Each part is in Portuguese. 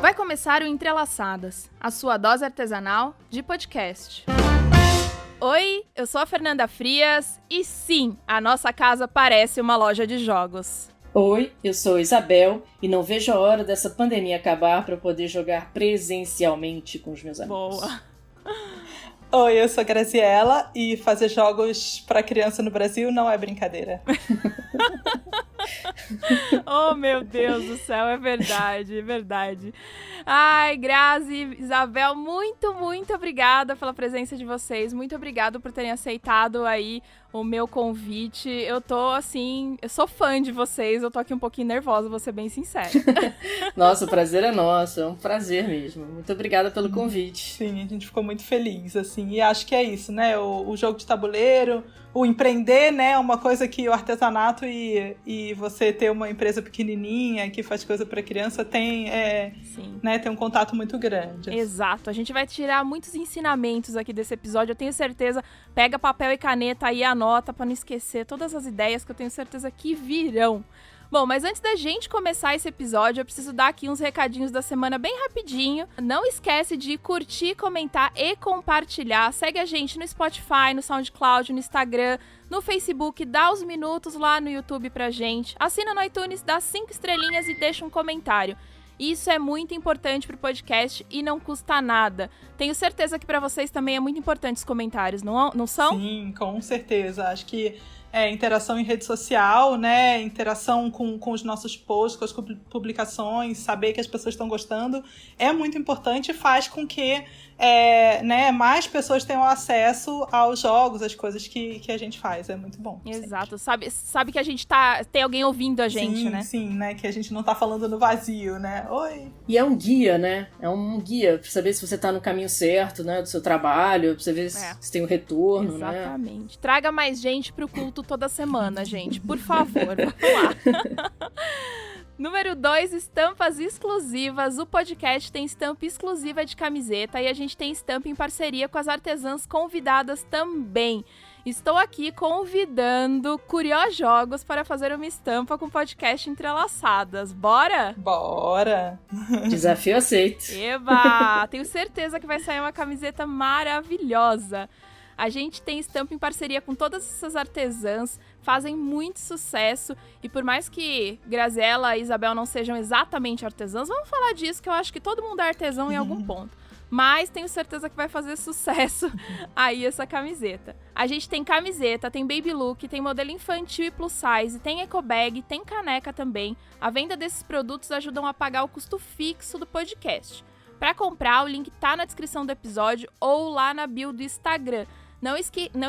Vai começar o Entrelaçadas, a sua dose artesanal de podcast. Oi, eu sou a Fernanda Frias e sim, a nossa casa parece uma loja de jogos. Oi, eu sou a Isabel e não vejo a hora dessa pandemia acabar para poder jogar presencialmente com os meus amigos. Boa. Oi, eu sou a Graziella e fazer jogos para criança no Brasil não é brincadeira. Oh, meu Deus do céu, é verdade, é verdade. Ai, Grazi, Isabel, muito obrigada pela presença de vocês. Muito obrigada por terem aceitado aí o meu convite. Eu tô, assim, eu sou fã de vocês. Eu tô aqui um pouquinho nervosa, vou ser bem sincera. Nossa, o prazer é nosso, é um prazer mesmo. Muito obrigada pelo convite. Sim, a gente ficou muito feliz, assim, e acho que é isso, né? O jogo de tabuleiro, o empreender, né? É uma coisa que o artesanato e você ter uma empresa pequenininha que faz coisa para criança tem, né, tem um contato muito grande. Exato, a gente vai tirar muitos ensinamentos aqui desse episódio, eu tenho certeza. Pega papel e caneta aí e anota para não esquecer todas as ideias que eu tenho certeza que virão. Bom, mas antes da gente começar esse episódio, eu preciso dar aqui uns recadinhos da semana bem rapidinho. Não esquece de curtir, comentar e compartilhar. Segue a gente no Spotify, no SoundCloud, no Instagram, no Facebook. Dá os minutos lá no YouTube pra gente. Assina no iTunes, dá 5 estrelinhas e deixa um comentário. Isso é muito importante pro podcast e não custa nada. Tenho certeza que pra vocês também é muito importante os comentários, não são? Sim, com certeza. Acho que interação em rede social, né? Interação com os nossos posts, com as publicações, saber que as pessoas estão gostando é muito importante e faz com que né, mais pessoas tenham acesso aos jogos, às coisas que a gente faz. É muito bom. Exato. Sabe que a gente tem alguém ouvindo a gente, sim, né? Sim, né? Que a gente não tá falando no vazio, né? Oi! E é um guia, né? É um guia pra saber se você tá no caminho certo, né? Do seu trabalho, pra você ver se tem um retorno, Exatamente. Né? Traga mais gente pro culto toda semana, gente. Por favor, vamos lá. Número 2, estampas exclusivas. O podcast tem estampa exclusiva de camiseta e a gente tem estampa em parceria com as artesãs convidadas também. Estou aqui convidando Curiojogos para fazer uma estampa com podcast Entrelaçadas. Bora? Bora! Desafio aceito. Eba! Tenho certeza que vai sair uma camiseta maravilhosa. A gente tem estampa em parceria com todas essas artesãs, fazem muito sucesso. E por mais que Graziella e Isabel não sejam exatamente artesãs, vamos falar disso, que eu acho que todo mundo é artesão em algum ponto. Mas tenho certeza que vai fazer sucesso aí essa camiseta. A gente tem camiseta, tem baby look, tem modelo infantil e plus size, tem eco bag, tem caneca também. A venda desses produtos ajudam a pagar o custo fixo do podcast. Para comprar, o link tá na descrição do episódio ou lá na bio do Instagram. Não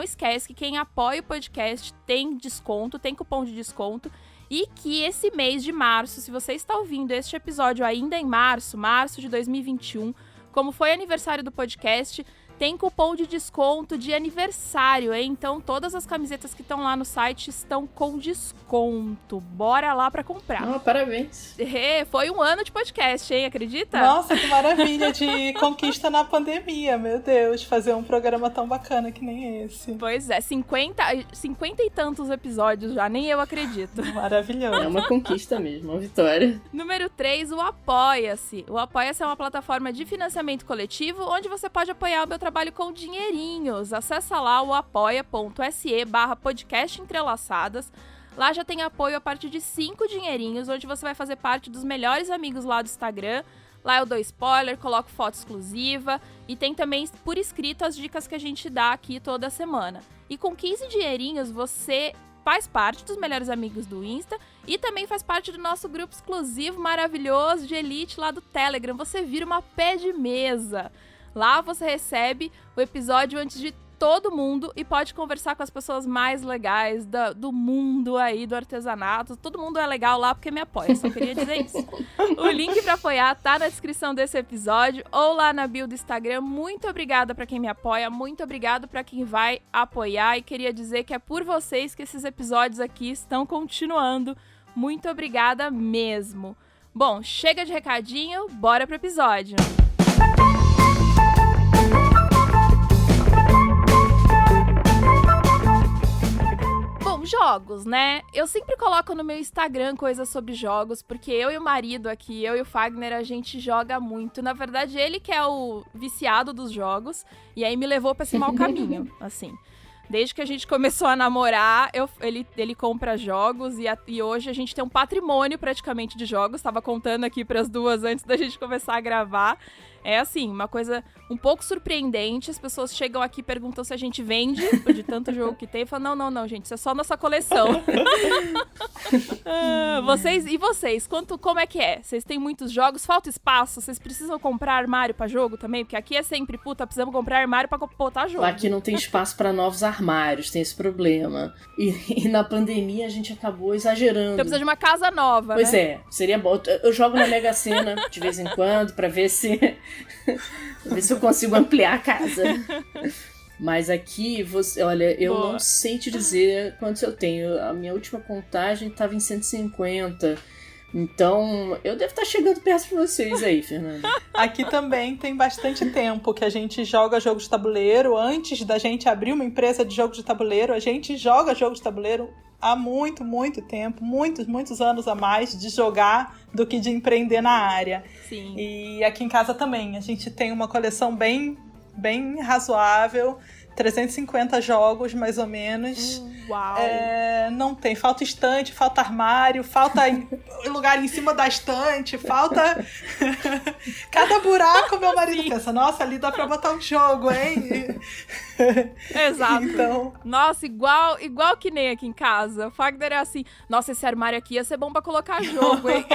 esquece que quem apoia o podcast tem desconto, tem cupom de desconto. E que esse mês de março, se você está ouvindo este episódio ainda em março de 2021, como foi aniversário do podcast, tem cupom de desconto de aniversário, hein? Então todas as camisetas que estão lá no site estão com desconto. Bora lá pra comprar. Oh, parabéns. Foi um ano de podcast, hein? Acredita? Nossa, que maravilha de conquista na pandemia, meu Deus. Fazer um programa tão bacana que nem esse. Pois é, 50 e tantos episódios já, nem eu acredito. Maravilhoso. É uma conquista mesmo, uma vitória. Número 3, o Apoia-se. O Apoia-se é uma plataforma de financiamento coletivo onde você pode apoiar o meu trabalho com dinheirinhos. Acessa lá o apoia.se/podcast Entrelaçadas. Lá já tem apoio a partir de 5 dinheirinhos, onde você vai fazer parte dos melhores amigos lá do Instagram. Lá eu dou spoiler, coloco foto exclusiva e tem também por escrito as dicas que a gente dá aqui toda semana. E com 15 dinheirinhos você faz parte dos melhores amigos do Insta e também faz parte do nosso grupo exclusivo maravilhoso de elite lá do Telegram. Você vira uma pé de mesa. Lá você recebe o episódio antes de todo mundo e pode conversar com as pessoas mais legais do mundo aí, do artesanato. Todo mundo é legal lá porque me apoia, só queria dizer isso. O link pra apoiar tá na descrição desse episódio ou lá na bio do Instagram. Muito obrigada pra quem me apoia, muito obrigado pra quem vai apoiar e queria dizer que é por vocês que esses episódios aqui estão continuando. Muito obrigada mesmo. Bom, chega de recadinho, bora pro episódio. jogos, né? Eu sempre coloco no meu Instagram coisas sobre jogos, porque eu e o marido aqui, eu e o Fagner, a gente joga muito. Na verdade, ele que é o viciado dos jogos, e aí me levou pra esse mau caminho, assim. Desde que a gente começou a namorar, ele compra jogos e hoje a gente tem um patrimônio praticamente de jogos. Tava contando aqui pras duas antes da gente começar a gravar. É assim, uma coisa um pouco surpreendente. As pessoas chegam aqui e perguntam se a gente vende, de tanto jogo que tem. Eu falo, não, gente, isso é só nossa coleção. Vocês? Como é que é? Vocês têm muitos jogos? Falta espaço? Vocês precisam comprar armário pra jogo também? Porque aqui é sempre, precisamos comprar armário pra botar jogo. Aqui não tem espaço pra novos armários, tem esse problema. E na pandemia a gente acabou exagerando. Então precisa de uma casa nova, Pois né? é, seria bom. Eu jogo na Mega Sena de vez em quando pra ver se eu consigo ampliar a casa. Mas aqui, olha, eu Boa. não sei te dizer quantos eu tenho. A minha última contagem estava em 150. Então, eu devo estar chegando perto de vocês aí, Fernanda. Aqui também tem bastante tempo que a gente joga jogo de tabuleiro. Antes da gente abrir uma empresa de jogo de tabuleiro, a gente joga jogo de tabuleiro há muito, muito tempo. Muitos anos a mais de jogar do que de empreender na área. Sim. E aqui em casa também. A gente tem uma coleção bem razoável. 350 jogos, mais ou menos. Uau! Não tem. Falta estante, falta armário, falta lugar em cima da estante, falta... Cada buraco, meu marido pensa, nossa, ali dá pra botar um jogo, hein? Exato. Então... Nossa, igual que nem aqui em casa. O Fagner é assim, nossa, esse armário aqui ia ser bom pra colocar jogo, hein?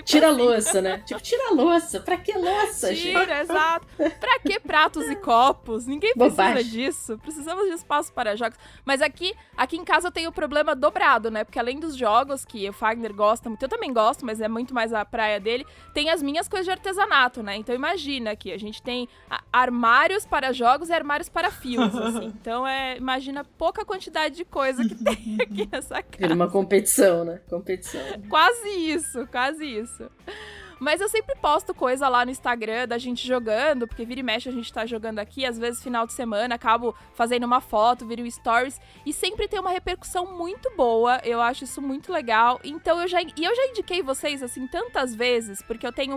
Tira a louça, né? Tipo, tira a louça. Pra que louça, gente? Tira, exato. Pra que pratos e copos? Ninguém precisa Bobagem. disso. Precisamos de espaço para jogos. Mas aqui em casa eu tenho o problema dobrado, né? Porque além dos jogos que o Fagner gosta muito, eu também gosto, mas é muito mais a praia dele, tem as minhas coisas de artesanato, né? Então imagina que a gente tem armários para jogos e armários para fios, assim. Então imagina pouca quantidade de coisa que tem aqui nessa casa. Vira uma competição, né? Competição. Quase isso. Mas eu sempre posto coisa lá no Instagram da gente jogando, porque vira e mexe a gente tá jogando aqui, às vezes final de semana, acabo fazendo uma foto, vira um stories, e sempre tem uma repercussão muito boa, eu acho isso muito legal. Então eu já indiquei vocês, assim, tantas vezes, porque eu tenho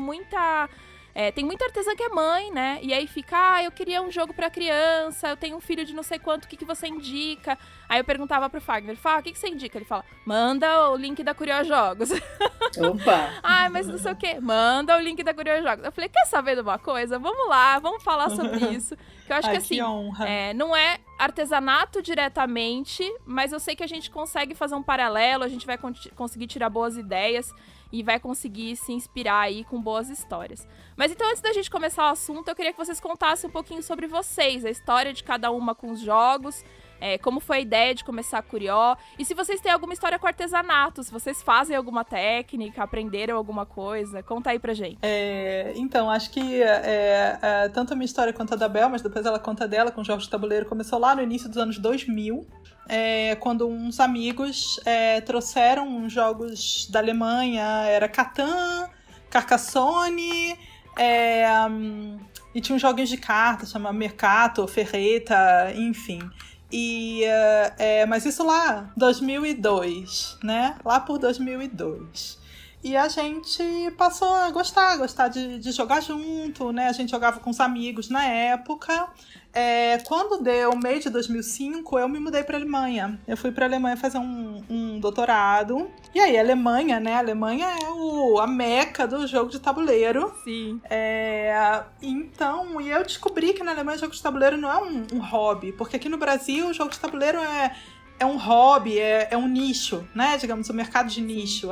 tem muita artesã que é mãe, né? E aí fica, eu queria um jogo pra criança, eu tenho um filho de não sei quanto, o que você indica? Aí eu perguntava pro Fagner, o que você indica? Ele fala, manda o link da Curió Jogos. Opa! Mas não sei o quê, manda o link da Curió Jogos. Eu falei, quer saber de uma coisa? Vamos lá, vamos falar sobre isso. Que eu acho que assim, honra. não é artesanato diretamente, mas eu sei que a gente consegue fazer um paralelo, a gente vai conseguir tirar boas ideias e vai conseguir se inspirar aí com boas histórias. Mas então, antes da gente começar o assunto, eu queria que vocês contassem um pouquinho sobre vocês, a história de cada uma com os jogos, como foi a ideia de começar a Curió, e se vocês têm alguma história com artesanato, se vocês fazem alguma técnica, aprenderam alguma coisa, conta aí pra gente. Então, acho que tanto a minha história quanto a da Bel, mas depois ela conta dela com jogos de tabuleiro, começou lá no início dos anos 2000, quando uns amigos trouxeram jogos da Alemanha, era Catan, Carcassonne, e tinha uns joguinhos de cartas, chama Mercato, Ferreta, enfim. Mas isso lá, 2002, né? Lá por 2002. E a gente passou a gostar de jogar junto, né? A gente jogava com os amigos na época. Quando deu meio de 2005, eu me mudei para a Alemanha. Eu fui para a Alemanha fazer um doutorado. E aí, a Alemanha, né? A Alemanha é a meca do jogo de tabuleiro. Sim. Então, eu descobri que na Alemanha o jogo de tabuleiro não é um hobby. Porque aqui no Brasil, o jogo de tabuleiro é um hobby, é um nicho, né? Digamos, um mercado de nicho.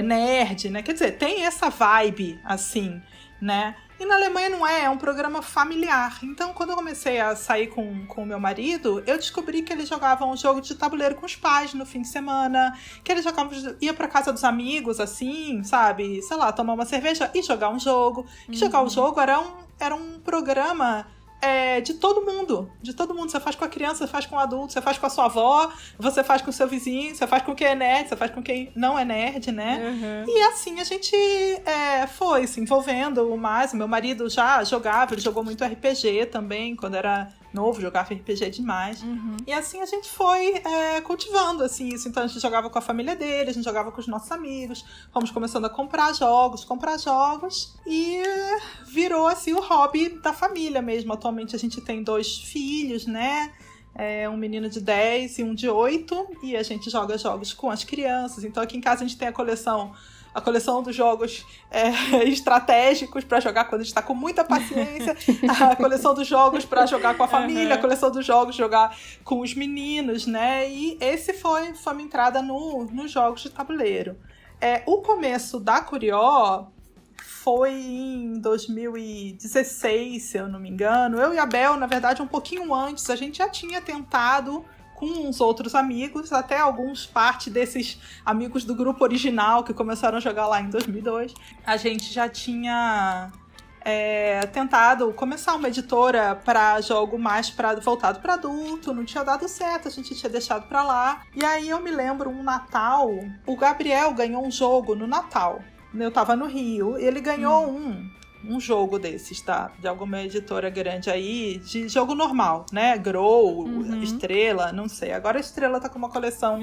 Nerd, né? Quer dizer, tem essa vibe, assim, né? E na Alemanha não é um programa familiar. Então, quando eu comecei a sair com o meu marido, eu descobri que eles jogavam um jogo de tabuleiro com os pais no fim de semana, que eles ia pra casa dos amigos, assim, sabe? Sei lá, tomar uma cerveja e jogar um jogo. Que jogar o jogo era um programa... de todo mundo. Você faz com a criança, você faz com o adulto, você faz com a sua avó, você faz com o seu vizinho, você faz com quem é nerd, você faz com quem não é nerd, né? Uhum. E assim a gente foi se envolvendo mais. O meu marido já jogava, ele jogou muito RPG também, quando era novo, jogava RPG demais. E assim a gente foi cultivando assim, isso. Então a gente jogava com a família dele, a gente jogava com os nossos amigos, fomos começando a comprar jogos, e virou assim o hobby da família mesmo. Atualmente a gente tem 2 filhos, né? Um menino de 10 e um de 8, e a gente joga jogos com as crianças. Então aqui em casa a gente tem a coleção dos jogos estratégicos para jogar quando a gente está com muita paciência, a coleção dos jogos para jogar com a família, a coleção dos jogos jogar com os meninos, né? E esse foi minha entrada nos jogos de tabuleiro. O começo da Curió foi em 2016, se eu não me engano. Eu e a Bel, na verdade, um pouquinho antes, a gente já tinha tentado com uns outros amigos, até alguns parte desses amigos do grupo original que começaram a jogar lá em 2002. A gente já tinha tentado começar uma editora para jogo mais voltado para adulto, não tinha dado certo, a gente tinha deixado para lá. E aí eu me lembro, um Natal, o Gabriel ganhou um jogo no Natal. Eu tava no Rio, e ele ganhou um jogo desses, tá? De alguma editora grande aí, de jogo normal, né? Grow, Estrela, não sei. Agora a Estrela tá com uma coleção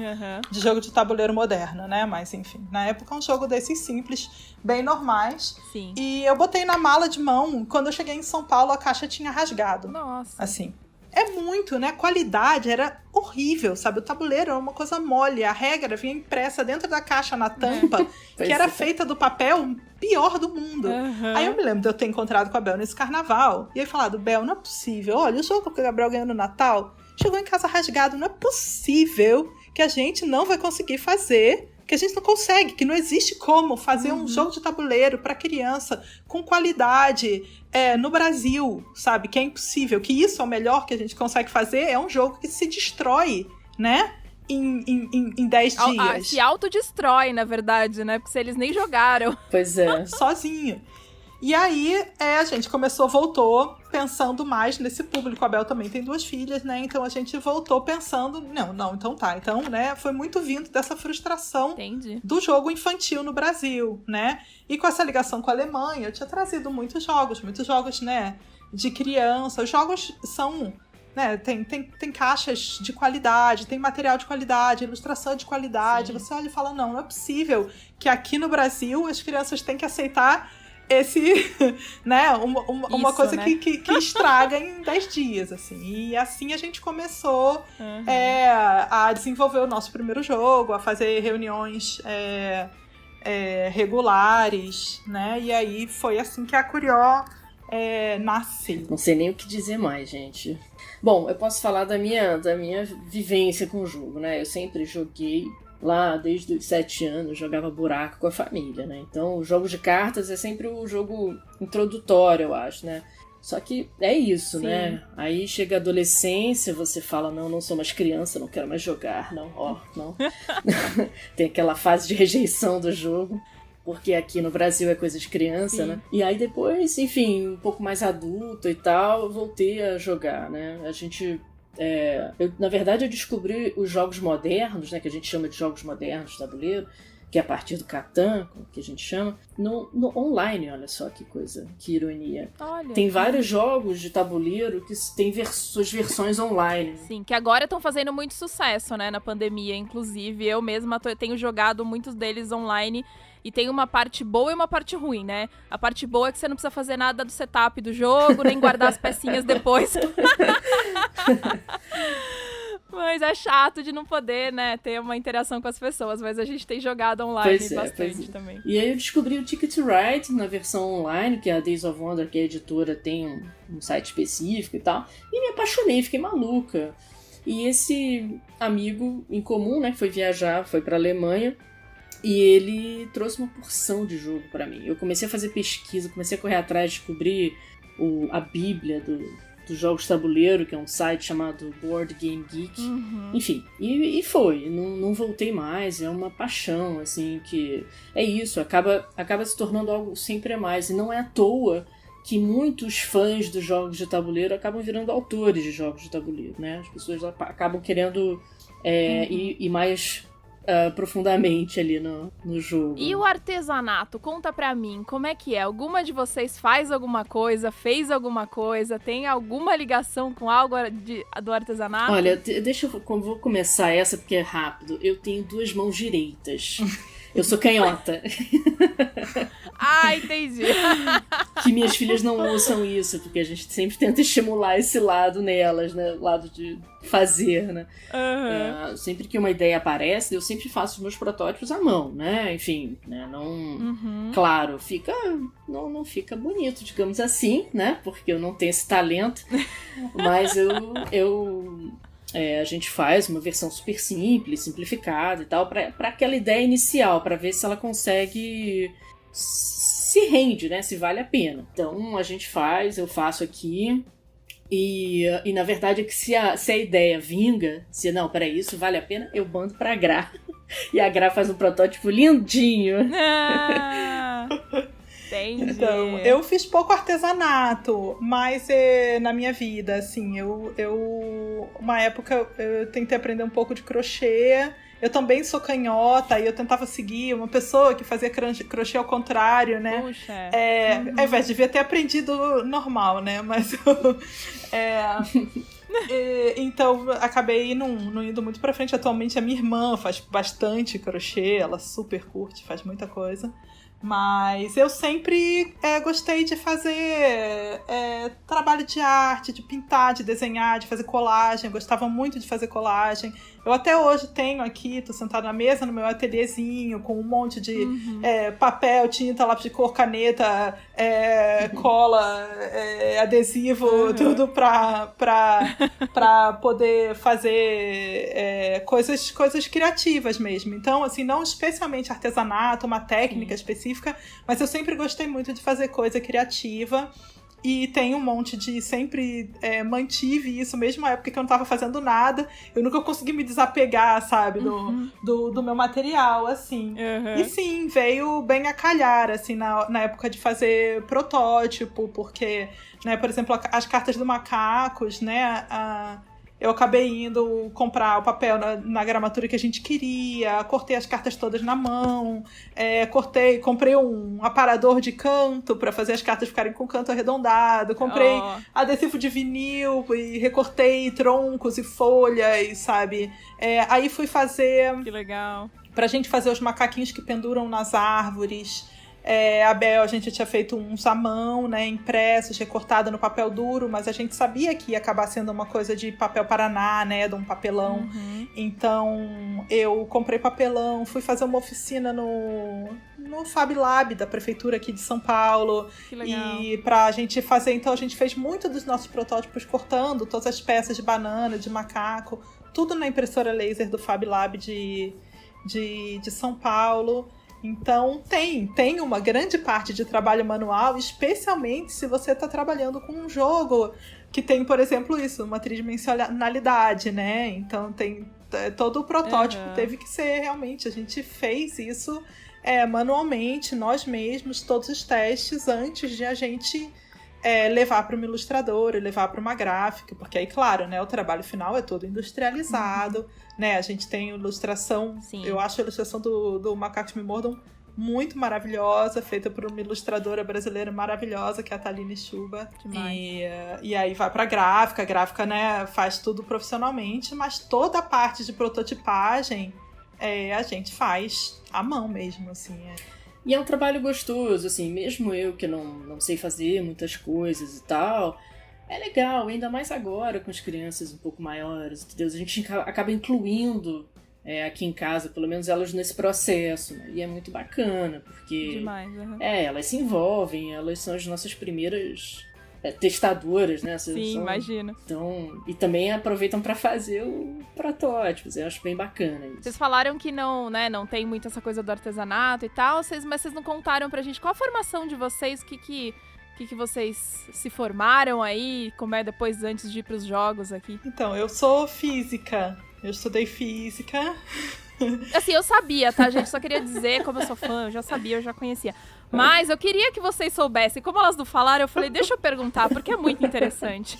de jogo de tabuleiro moderno, né? Mas enfim, na época um jogo desses simples, bem normais. Sim. E eu botei na mala de mão, quando eu cheguei em São Paulo a caixa tinha rasgado. Nossa. Assim. É muito, né? A qualidade era horrível, sabe? O tabuleiro era uma coisa mole. A regra vinha impressa dentro da caixa, na tampa, que era feita do papel pior do mundo. Aí eu me lembro de eu ter encontrado com a Bel nesse carnaval. E aí falado, Bel, não é possível. Olha, o jogo que o Gabriel ganhou no Natal chegou em casa rasgado. Não é possível que a gente não vai conseguir fazer, que a gente não consegue, que não existe como fazer um jogo de tabuleiro para criança com qualidade no Brasil, sabe? Que é impossível, que isso é o melhor que a gente consegue fazer, é um jogo que se destrói, né? Em 10 dias. Se autodestrói, na verdade, né? Porque eles nem jogaram. Pois é. Sozinho. E aí, a gente voltou pensando mais nesse público. A Bel também tem 2 filhas, né? Então a gente voltou pensando, então tá. Então, né, foi muito vindo dessa frustração do jogo infantil no Brasil, né? E com essa ligação com a Alemanha, eu tinha trazido muitos jogos, né, de criança. Os jogos são, né, tem caixas de qualidade, tem material de qualidade, ilustração de qualidade. Sim. Você olha e fala, não é possível que aqui no Brasil as crianças têm que aceitar né, uma coisa, né, que estraga em 10 dias, assim. E assim a gente começou a desenvolver o nosso primeiro jogo, a fazer reuniões regulares, né? E aí foi assim que a Curió nasceu. Não sei nem o que dizer mais, gente. Bom, eu posso falar da minha vivência com o jogo, né? Eu sempre joguei lá desde os 7 anos, jogava buraco com a família, né? Então, o jogo de cartas é sempre o jogo introdutório, eu acho, né? Só que é isso, né? Aí chega a adolescência, você fala, não sou mais criança, não quero mais jogar, não. Tem aquela fase de rejeição do jogo, porque aqui no Brasil é coisa de criança, né? E aí depois, enfim, um pouco mais adulto e tal, eu voltei a jogar, né? Na verdade, eu descobri os jogos modernos, né, que a gente chama de jogos modernos de tabuleiro, que é a partir do Catan, que a gente chama, no online. Olha só que coisa, que ironia. Olha. Tem vários jogos de tabuleiro que têm suas versões online. Sim, que agora estão fazendo muito sucesso, né, na pandemia. Inclusive, eu mesma tenho jogado muitos deles online. E tem uma parte boa e uma parte ruim, né? A parte boa é que você não precisa fazer nada do setup do jogo, nem guardar as pecinhas depois. Mas é chato de não poder, né, ter uma interação com as pessoas. Mas a gente tem jogado online bastante também. E aí eu descobri o Ticket to Ride na versão online, que é a Days of Wonder, que a editora tem um site específico e tal. E me apaixonei, fiquei maluca. E esse amigo em comum, né, que foi viajar, foi pra Alemanha, e ele trouxe uma porção de jogo pra mim. Eu comecei a fazer pesquisa, comecei a correr atrás, descobrir a bíblia dos jogos de tabuleiro, que é um site chamado Board Game Geek. Enfim, e foi. Não voltei mais. É uma paixão, assim, que é isso. Acaba se tornando algo sempre a mais. E não é à toa que muitos fãs dos jogos de tabuleiro acabam virando autores de jogos de tabuleiro, né? As pessoas acabam querendo ir mais profundamente ali no jogo. E o artesanato? Conta pra mim, como é que é? Alguma de vocês faz alguma coisa, fez alguma coisa, tem alguma ligação com algo do artesanato? Olha, vou começar essa porque é rápido. Eu tenho 2 mãos direitas. Eu sou canhota. Ah, entendi. Que minhas filhas não ouçam isso, porque a gente sempre tenta estimular esse lado nelas, né? O lado de fazer, né? Uhum. Sempre que uma ideia aparece, eu sempre faço os meus protótipos à mão, né? Enfim, né? Não... Claro, não fica bonito, digamos assim, né? Porque eu não tenho esse talento. Mas a gente faz uma versão super simples, simplificada e tal, para aquela ideia inicial, para ver se ela consegue se rende, né? Se vale a pena. Então a gente eu faço aqui e na verdade é que se a ideia vinga, peraí, isso vale a pena, eu mando pra Gra. E a Gra faz um protótipo lindinho. Entendi. Então, eu fiz pouco artesanato, mas na minha vida, assim, uma época eu tentei aprender um pouco de crochê. Eu também sou canhota e eu tentava seguir uma pessoa que fazia crochê ao contrário, né? Puxa. Ao invés de devia ter aprendido normal, né? Mas então acabei não indo muito pra frente. Atualmente a minha irmã faz bastante crochê, ela super curte, faz muita coisa. Mas eu sempre gostei de fazer trabalho de arte, de pintar, de desenhar, de fazer colagem. Eu gostava muito de fazer colagem. Eu até hoje tenho aqui, tô sentada na mesa no meu ateliêzinho, com um monte de papel, tinta, lápis de cor, caneta, cola, adesivo, tudo pra poder fazer coisas criativas mesmo. Então, assim, não especialmente artesanato, uma técnica específica, mas eu sempre gostei muito de fazer coisa criativa. E tem um monte de... Sempre mantive isso, mesmo na época que eu não tava fazendo nada. Eu nunca consegui me desapegar, sabe? Do meu material, assim. Uhum. E sim, veio bem a calhar, assim, na época de fazer protótipo. Porque, né, por exemplo, as cartas do Macacos, né? Eu acabei indo comprar o papel na gramatura que a gente queria, cortei as cartas todas na mão, comprei um aparador de canto para fazer as cartas ficarem com o canto arredondado, comprei adesivo de vinil e recortei troncos e folhas, sabe? Aí fui fazer... Que legal. Pra gente fazer os macaquinhos que penduram nas árvores. A Bel, a gente tinha feito uns à mão, né, impressos, recortado no papel duro, mas a gente sabia que ia acabar sendo uma coisa de papel Paraná, né, de um papelão. Então, eu comprei papelão, fui fazer uma oficina no Fab Lab da prefeitura aqui de São Paulo. Que legal. E pra gente fazer, então a gente fez muito dos nossos protótipos cortando todas as peças de banana, de macaco, tudo na impressora laser do Fab Lab de São Paulo. Então, tem uma grande parte de trabalho manual, especialmente se você está trabalhando com um jogo que tem, por exemplo, uma tridimensionalidade, né? Então, tem todo o protótipo teve que ser realmente... A gente fez isso manualmente, nós mesmos, todos os testes, antes de a gente levar para uma ilustradora, levar para uma gráfica, porque aí, claro, né, o trabalho final é todo industrializado, né? A gente tem ilustração, eu acho a ilustração do Macacos Me Mordam muito maravilhosa, feita por uma ilustradora brasileira maravilhosa, que é a Thaline Chuba. E aí vai pra gráfica, a gráfica, né, faz tudo profissionalmente, mas toda a parte de prototipagem a gente faz à mão mesmo, assim. E é um trabalho gostoso, assim, mesmo eu que não sei fazer muitas coisas e tal, é legal, ainda mais agora com as crianças um pouco maiores, entendeu? A gente acaba incluindo aqui em casa, pelo menos elas nesse processo, né? E é muito bacana, porque demais, elas se envolvem, elas são as nossas primeiras testadoras, né? Sim, imagino. Então, e também aproveitam para fazer o protótipos, eu acho bem bacana isso. Vocês falaram que não tem muito essa coisa do artesanato e tal, mas vocês não contaram pra gente qual a formação de vocês, que vocês se formaram aí, como é depois, antes de ir pros jogos aqui? Então, eu sou física. Eu estudei física. Assim, eu sabia, tá, gente? Só queria dizer, como eu sou fã, eu já sabia, eu já conhecia. Mas eu queria que vocês soubessem. Como elas não falaram, eu falei, deixa eu perguntar, porque é muito interessante.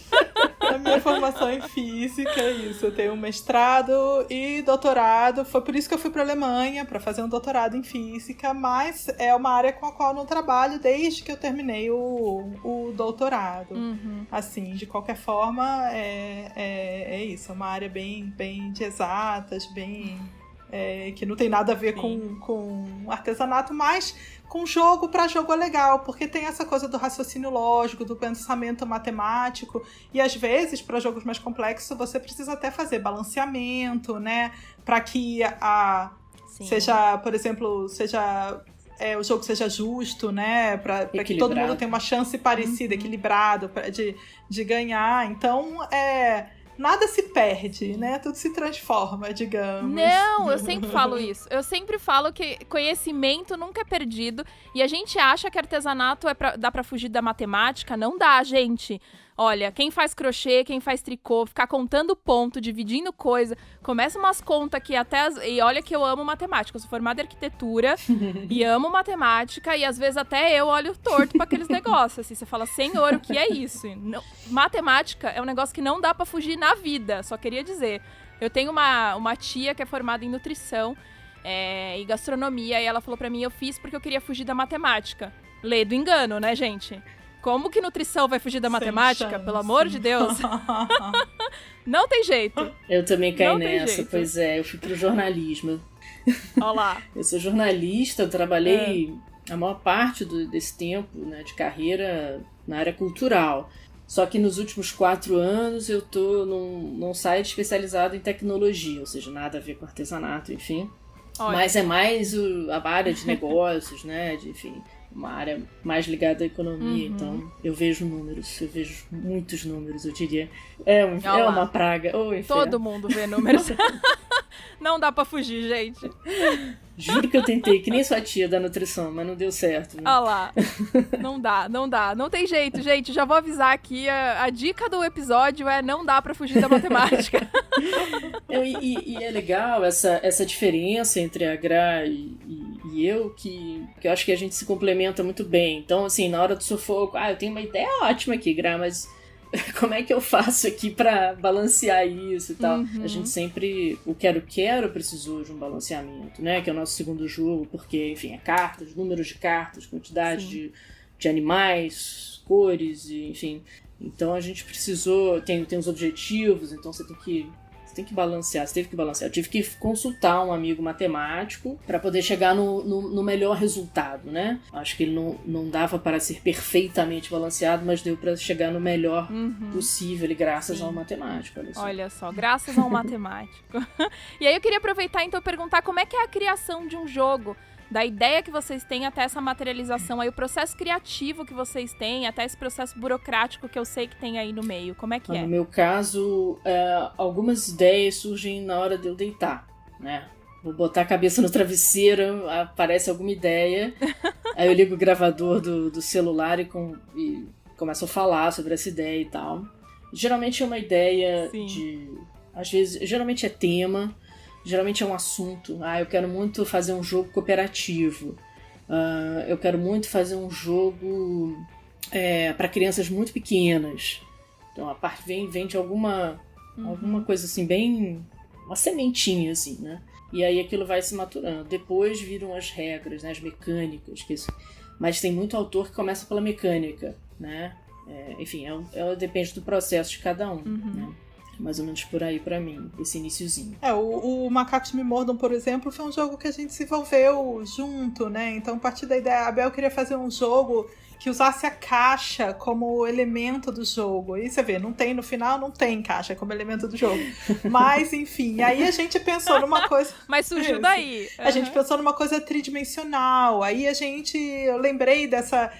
A minha formação em física é isso. Eu tenho um mestrado e doutorado. Foi por isso que eu fui para a Alemanha, para fazer um doutorado em física, mas é uma área com a qual eu não trabalho desde que eu terminei o doutorado. Assim, de qualquer forma, é isso. É uma área bem de exatas, bem... que não tem nada a ver com artesanato, mas com jogo. Para jogo é legal, porque tem essa coisa do raciocínio lógico, do pensamento matemático, e às vezes, para jogos mais complexos, você precisa até fazer balanceamento, né? Para que seja, por exemplo, o jogo seja justo, né? Para que todo mundo tenha uma chance parecida, equilibrado, de ganhar. Então, nada se perde, né? Tudo se transforma, digamos. Não, eu sempre falo isso. Eu sempre falo que conhecimento nunca é perdido. E a gente acha que artesanato dá pra fugir da matemática. Não dá, gente. Olha, quem faz crochê, quem faz tricô, ficar contando ponto, dividindo coisa, começa umas contas que e olha que eu amo matemática, eu sou formada em arquitetura e amo matemática, e às vezes até eu olho torto pra aqueles negócios, assim, você fala, senhor, o que é isso? Não, matemática é um negócio que não dá pra fugir na vida, só queria dizer. Eu tenho uma tia que é formada em nutrição e gastronomia, e ela falou pra mim, eu fiz porque eu queria fugir da matemática. Lê do engano, né, gente? Como que nutrição vai fugir da matemática? Pelo amor de Deus. Não tem jeito. Eu também caí nessa, pois é. Eu fui pro jornalismo. Olha lá. Eu sou jornalista, eu trabalhei a maior parte desse tempo, né, de carreira na área cultural. Só que nos últimos 4 anos eu tô num site especializado em tecnologia, ou seja, nada a ver com artesanato, enfim. Olha. Mas é mais a área de negócios, né, enfim... uma área mais ligada à economia, então eu vejo muitos números, eu diria. É uma praga. Todo mundo vê números. Não dá pra fugir, gente. Juro que eu tentei, que nem sua tia da nutrição, mas não deu certo. Né? Olha lá. Não dá. Não tem jeito, gente. Já vou avisar aqui, a dica do episódio é não dá pra fugir da matemática. E é legal essa diferença entre a Gra e eu, que eu acho que a gente se complementa muito bem. Então, assim, na hora do sufoco, eu tenho uma ideia ótima aqui, Gra, mas como é que eu faço aqui pra balancear isso e tal? A gente sempre, o Quero precisou de um balanceamento, né? Que é o nosso segundo jogo, porque, enfim, é cartas, números de cartas, quantidade de animais, cores, enfim. Então a gente precisou, tem os objetivos, então você tem que balancear, você teve que balancear. Eu tive que consultar um amigo matemático para poder chegar no melhor resultado, né? Acho que ele não dava para ser perfeitamente balanceado, mas deu para chegar no melhor possível, e graças ao matemático. Olha só, graças ao matemático. E aí eu queria aproveitar então e perguntar como é que é a criação de um jogo, da ideia que vocês têm até essa materialização, aí o processo criativo que vocês têm, até esse processo burocrático que eu sei que tem aí no meio. Como é que é? No meu caso, algumas ideias surgem na hora de eu deitar, né? Vou botar a cabeça no travesseiro, aparece alguma ideia, aí eu ligo o gravador do celular e começo a falar sobre essa ideia e tal. Geralmente é uma ideia às vezes, geralmente é tema, geralmente é um assunto. Eu quero muito fazer um jogo cooperativo. Eu quero muito fazer um jogo para crianças muito pequenas. Então a parte vem de alguma coisa assim, bem... uma sementinha, assim, né? E aí aquilo vai se maturando. Depois viram as regras, né? As mecânicas. Mas tem muito autor que começa pela mecânica, né? Enfim, depende do processo de cada um, né? Mais ou menos por aí pra mim, esse iniciozinho. O Macacos Me Mordam, por exemplo, foi um jogo que a gente desenvolveu junto, né? Então, a partir da ideia, a Bel queria fazer um jogo que usasse a caixa como elemento do jogo. E você vê, no final não tem caixa como elemento do jogo. Mas, enfim, aí a gente pensou numa coisa... Mas surgiu daí. A gente pensou numa coisa tridimensional. Aí eu lembrei dessa...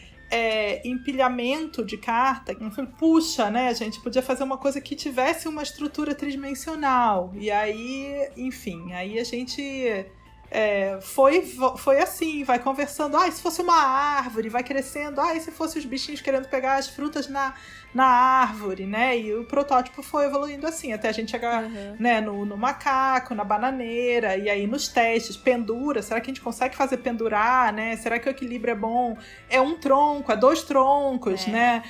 empilhamento de carta, eu falei, puxa, né, a gente podia fazer uma coisa que tivesse uma estrutura tridimensional, e aí, enfim, aí a gente foi assim, vai conversando, e se fosse uma árvore, vai crescendo, e se fosse os bichinhos querendo pegar as frutas na árvore, né? E o protótipo foi evoluindo assim, até a gente chegar né, no macaco, na bananeira, e aí nos testes, pendura, será que a gente consegue fazer pendurar, né? Será que o equilíbrio é bom? É um tronco, é 2 troncos, né?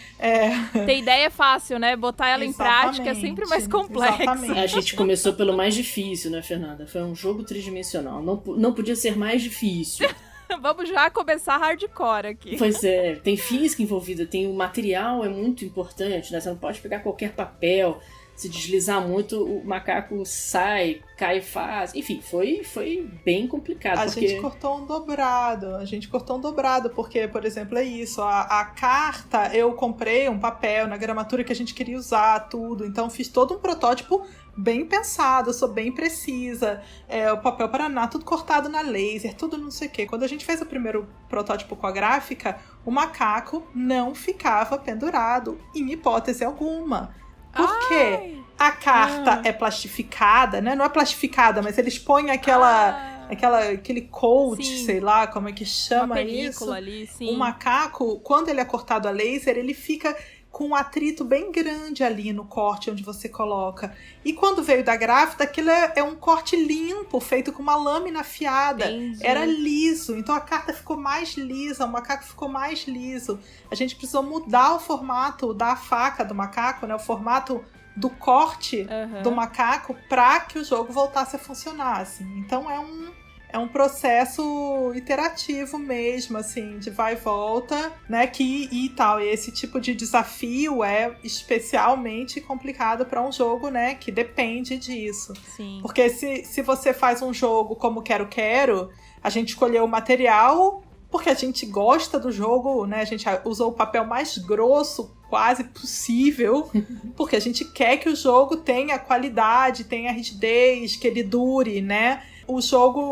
Ter ideia é fácil, né? Botar ela em prática é sempre mais complexo. Exatamente. A gente começou pelo mais difícil, né, Fernanda? Foi um jogo tridimensional, não podia ser mais difícil. Vamos já começar hardcore aqui. Pois é, tem física envolvida, tem o material é muito importante, né? Você não pode pegar qualquer papel, se deslizar muito, o macaco sai, cai fácil. Enfim, foi bem complicado. A gente cortou um dobrado, porque, por exemplo, é isso. A carta, eu comprei um papel na gramatura que a gente queria usar, tudo. Então, fiz todo um protótipo bem pensado, eu sou bem precisa. O papel paraná, tudo cortado na laser, tudo não sei o quê. Quando a gente fez o primeiro protótipo com a gráfica, o macaco não ficava pendurado, em hipótese alguma. Por quê? A carta é plastificada, né? Não é plastificada, mas eles põem aquele coat, sei lá, como é que chama isso? Ali, sim. O macaco, quando ele é cortado a laser, ele fica com um atrito bem grande ali no corte onde você coloca. E quando veio da gráfica, aquilo é um corte limpo, feito com uma lâmina afiada. Entendi. Era liso. Então a carta ficou mais lisa, o macaco ficou mais liso. A gente precisou mudar o formato da faca do macaco, né? O formato do corte do macaco para que o jogo voltasse a funcionar, assim. Então é um processo iterativo mesmo, assim, de vai e volta, né, e esse tipo de desafio é especialmente complicado para um jogo, né, que depende disso. Sim. Porque se você faz um jogo como Quero, a gente escolheu o material porque a gente gosta do jogo, né, a gente usou o papel mais grosso quase possível, porque a gente quer que o jogo tenha qualidade, tenha rigidez, que ele dure, né?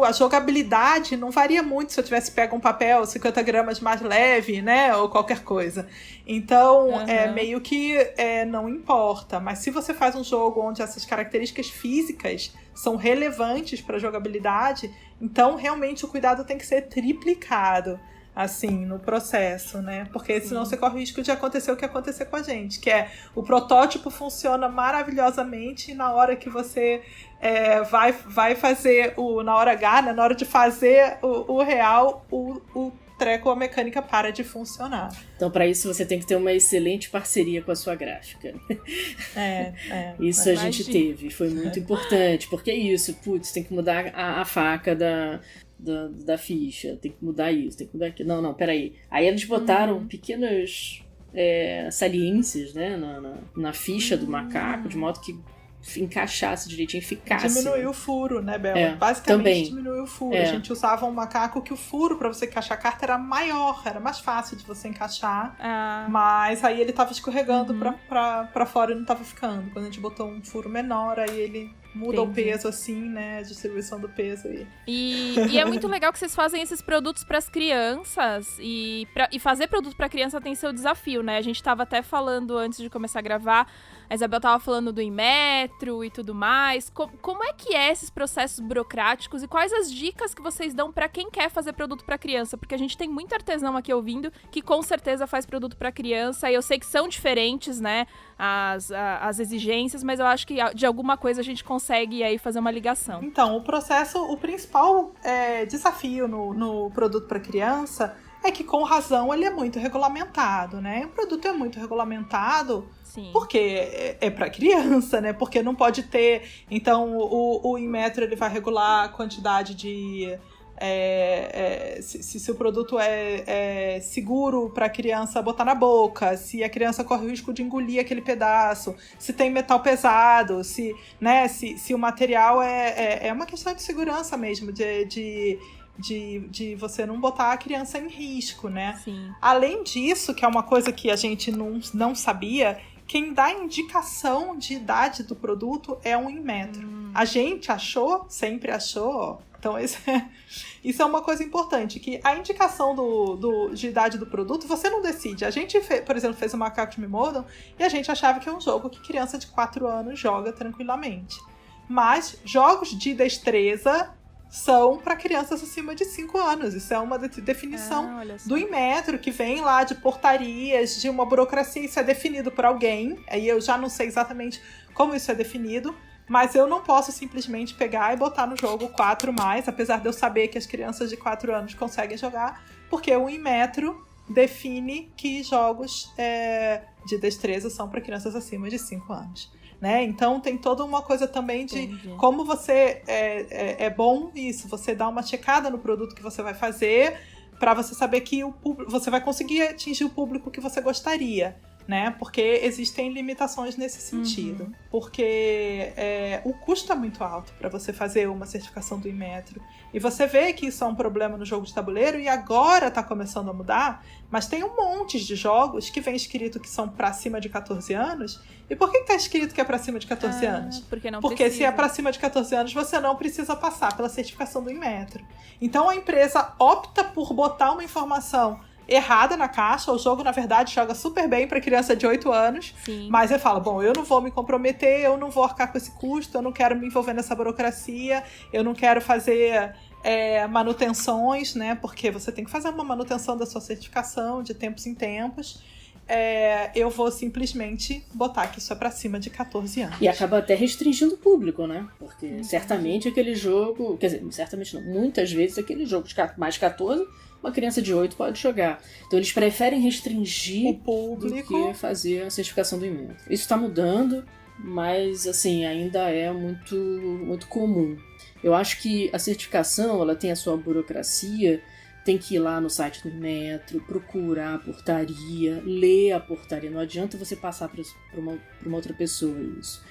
A jogabilidade não varia muito se eu tivesse pego um papel 50 gramas mais leve, né? Ou qualquer coisa. Então, meio que não importa. Mas se você faz um jogo onde essas características físicas são relevantes para a jogabilidade, então realmente o cuidado tem que ser triplicado, assim, no processo, né? Porque senão você corre o risco de acontecer o que aconteceu com a gente, que é o protótipo funciona maravilhosamente e na hora que você vai fazer na hora H, né? Na hora de fazer o real, o treco, a mecânica para de funcionar. Então, para isso, você tem que ter uma excelente parceria com a sua gráfica. Isso a gente teve, foi muito importante, porque é isso, tem que mudar a faca da ficha, tem que mudar isso, tem que mudar aquilo. Não, peraí. Aí eles botaram pequenas saliências, né, na ficha do macaco, de modo que encaixasse direitinho, ficasse. Diminuiu o furo, né, Bela? Basicamente também. Diminuiu o furo. A gente usava um macaco que o furo pra você encaixar a carta era maior, era mais fácil de você encaixar. Mas aí ele tava escorregando pra fora e não tava ficando. Quando a gente botou um furo menor, aí ele muda o peso, assim, né? A distribuição do peso. E é muito legal que vocês fazem esses produtos pras crianças. E fazer produto pra criança tem seu desafio, né? A gente tava até falando antes de começar a gravar. A Isabel tava falando do Inmetro e tudo mais. Como é que é esses processos burocráticos e quais as dicas que vocês dão pra quem quer fazer produto pra criança? Porque a gente tem muito artesão aqui ouvindo que com certeza faz produto pra criança e eu sei que são diferentes, né, as exigências, mas eu acho que de alguma coisa a gente consegue aí fazer uma ligação. Então, o principal desafio no produto pra criança é que, com razão, ele é muito regulamentado, né? O produto é muito regulamentado. Sim. Porque é para criança, né? Porque não pode ter... Então, o Inmetro, ele vai regular a quantidade de... se o produto é seguro para a criança botar na boca, se a criança corre o risco de engolir aquele pedaço, se tem metal pesado, se o material é uma questão de segurança mesmo, de você não botar a criança em risco, né? Sim. Além disso, que é uma coisa que a gente não sabia, quem dá indicação de idade do produto é um Inmetro. A gente sempre achou, então isso é uma coisa importante, que a indicação de idade do produto, você não decide. A gente, por exemplo, fez o Macacos Me Mordam e a gente achava que é um jogo que criança de 4 anos joga tranquilamente. Mas jogos de destreza são para crianças acima de 5 anos. Isso é uma definição do Inmetro, que vem lá de portarias, de uma burocracia. Isso é definido por alguém. Aí eu já não sei exatamente como isso é definido, mas eu não posso simplesmente pegar e botar no jogo 4+, apesar de eu saber que as crianças de 4 anos conseguem jogar, porque o Inmetro define que jogos de destreza são para crianças acima de 5 anos. Né? Então tem toda uma coisa também de como você é bom isso, você dá uma checada no produto que você vai fazer para você saber que você vai conseguir atingir o público que você gostaria, né? Porque existem limitações nesse sentido. Porque o custo é muito alto para você fazer uma certificação do Inmetro. E você vê que isso é um problema no jogo de tabuleiro e agora está começando a mudar, mas tem um monte de jogos que vem escrito que são para cima de 14 anos. E por que está escrito que é para cima de 14 anos? Porque se é para cima de 14 anos, você não precisa passar pela certificação do Inmetro. Então a empresa opta por botar uma informação errada na caixa. O jogo, na verdade, joga super bem para criança de 8 anos. Sim. Mas você fala, bom, eu não vou me comprometer, eu não vou arcar com esse custo, eu não quero me envolver nessa burocracia, eu não quero fazer manutenções, né? Porque você tem que fazer uma manutenção da sua certificação de tempos em tempos. Eu vou simplesmente botar que isso é pra cima de 14 anos. E acaba até restringindo o público, né? Porque certamente aquele jogo... Quer dizer, certamente não. Muitas vezes aquele jogo de mais 14, uma criança de 8 pode jogar. Então eles preferem restringir o público do que fazer a certificação do Inmetro. Isso tá mudando, mas assim, ainda é muito, muito comum. Eu acho que a certificação, ela tem a sua burocracia. Tem que ir lá no site do Inmetro, procurar a portaria, ler a portaria. Não adianta você passar para uma outra pessoa isso.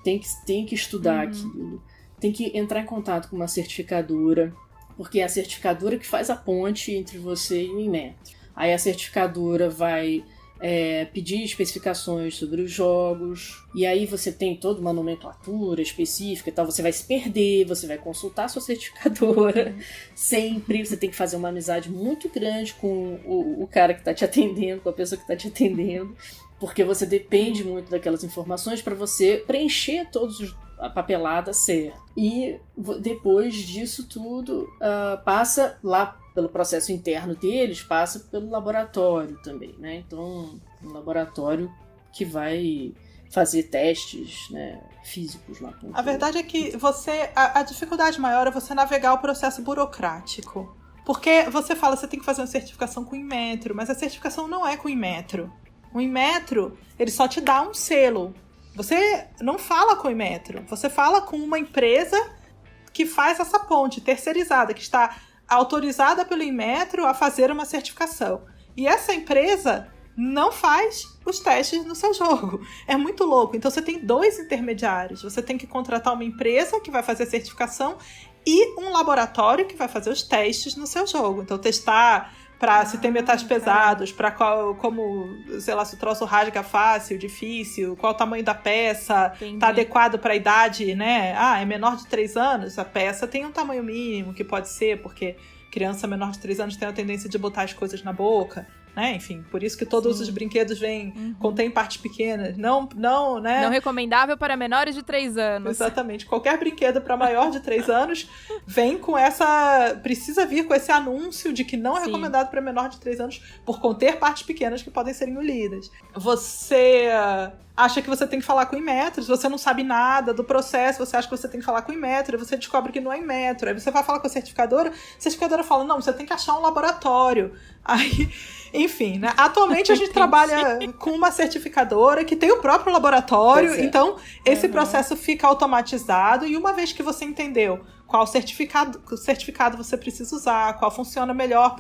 Tem que estudar aquilo. Tem que entrar em contato com uma certificadora, porque é a certificadora que faz a ponte entre você e o Inmetro. Aí a certificadora vai pedir especificações sobre os jogos, e aí você tem toda uma nomenclatura específica e tal, você vai se perder, você vai consultar a sua certificadora sempre, você tem que fazer uma amizade muito grande com o cara que está te atendendo, com a pessoa que está te atendendo, porque você depende muito daquelas informações para você preencher a papelada certa. E depois disso tudo, passa lá pelo processo interno deles, passa pelo laboratório também, né? Então, um laboratório que vai fazer testes, né, físicos lá. A verdade é que a dificuldade maior é você navegar o processo burocrático. Porque você fala, você tem que fazer uma certificação com o Inmetro, mas a certificação não é com o Inmetro. O Inmetro, ele só te dá um selo. Você não fala com o Inmetro, você fala com uma empresa que faz essa ponte terceirizada, que está autorizada pelo Inmetro a fazer uma certificação. E essa empresa não faz os testes no seu jogo. É muito louco. Então você tem 2 intermediários. Você tem que contratar uma empresa que vai fazer a certificação e um laboratório que vai fazer os testes no seu jogo. Então testar para se tem metais pesados, para como, sei lá, se o troço rasga fácil, difícil, qual o tamanho da peça, tá adequado para a idade, né? É menor de 3 anos, a peça tem um tamanho mínimo que pode ser, porque criança menor de 3 anos tem a tendência de botar as coisas na boca, né? Enfim, por isso que todos os brinquedos contêm partes pequenas. Não, né? Não recomendável para menores de 3 anos. Exatamente. Qualquer brinquedo para maior de 3 anos vem com precisa vir com esse anúncio de que não é recomendado para menor de 3 anos por conter partes pequenas que podem ser engolidas. Você acha que você tem que falar com o Inmetro, se você não sabe nada do processo, você acha que você tem que falar com o Inmetro, aí você descobre que não é Inmetro, aí você vai falar com a certificadora fala, não, você tem que achar um laboratório. Aí, enfim, né? Atualmente a gente trabalha com uma certificadora que tem o próprio laboratório, então esse processo fica automatizado, e uma vez que você entendeu qual certificado você precisa usar, qual funciona melhor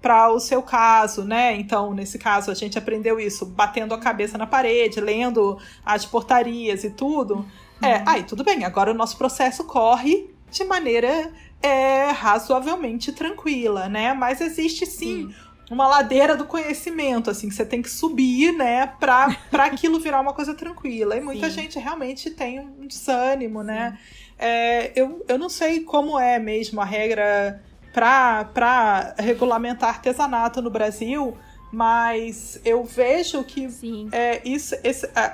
para o seu caso, né? Então, nesse caso, a gente aprendeu isso batendo a cabeça na parede, lendo as portarias e tudo. Aí tudo bem, agora o nosso processo corre de maneira razoavelmente tranquila, né? Mas existe sim uma ladeira do conhecimento, assim, que você tem que subir, né, pra aquilo virar uma coisa tranquila. E muita gente realmente tem um desânimo, né? Eu não sei como é mesmo a regra para regulamentar artesanato no Brasil, mas eu vejo que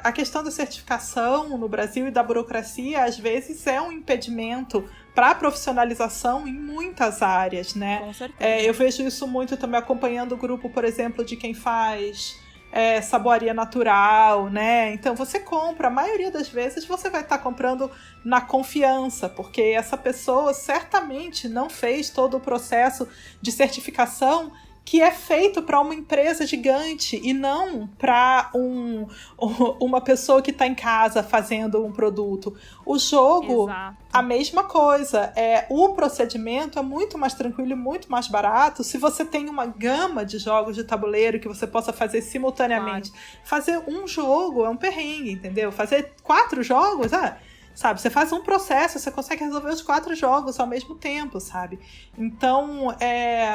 a questão da certificação no Brasil e da burocracia, às vezes, é um impedimento para profissionalização em muitas áreas, né? Com certeza. Eu vejo isso muito também acompanhando o grupo, por exemplo, de quem faz saboaria natural, né? Então você compra, a maioria das vezes você vai estar comprando na confiança, porque essa pessoa certamente não fez todo o processo de certificação que é feito para uma empresa gigante e não para uma pessoa que está em casa fazendo um produto. O jogo, Exato. a mesma coisa. O procedimento é muito mais tranquilo e muito mais barato se você tem uma gama de jogos de tabuleiro que você possa fazer simultaneamente. Claro. Fazer um jogo é um perrengue, entendeu? Fazer 4 jogos, sabe, você faz um processo, você consegue resolver os 4 jogos ao mesmo tempo, sabe? Então,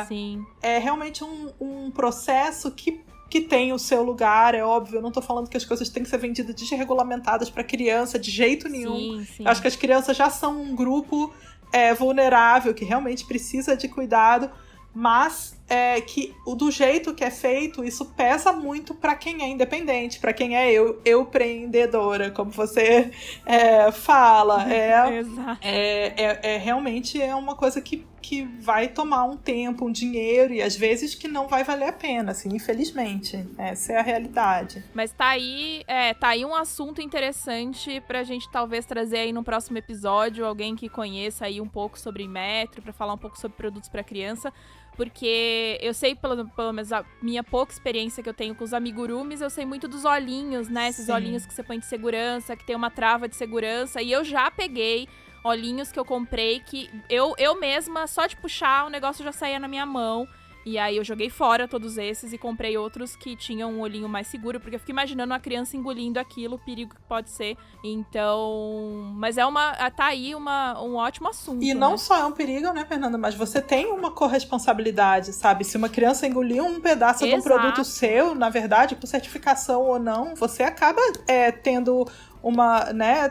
Sim. É realmente um processo que tem o seu lugar, é óbvio. Eu não tô falando que as coisas têm que ser vendidas desregulamentadas para criança, de jeito nenhum. Sim. Eu acho que as crianças já são um grupo vulnerável, que realmente precisa de cuidado, mas que do jeito que é feito, isso pesa muito para quem é independente, para quem é eu empreendedora, como você fala. Exato. Realmente é uma coisa que vai tomar um tempo, um dinheiro, e às vezes que não vai valer a pena, assim, infelizmente. Essa é a realidade. Mas tá aí um assunto interessante pra gente talvez trazer aí no próximo episódio, alguém que conheça aí um pouco sobre Metro, pra falar um pouco sobre produtos pra criança. Porque eu sei, pelo menos a minha pouca experiência que eu tenho com os amigurumis, eu sei muito dos olhinhos, né? Esses olhinhos que você põe de segurança, que tem uma trava de segurança. E eu já peguei olhinhos que eu comprei que eu mesma, só de puxar, o negócio já saía na minha mão. E aí eu joguei fora todos esses e comprei outros que tinham um olhinho mais seguro, porque eu fico imaginando uma criança engolindo aquilo, o perigo que pode ser. Então, mas tá aí um ótimo assunto. E não só é um perigo, né, Fernanda, mas você tem uma corresponsabilidade, sabe? Se uma criança engoliu um pedaço de um produto seu, na verdade, por certificação ou não, você acaba tendo uma, né,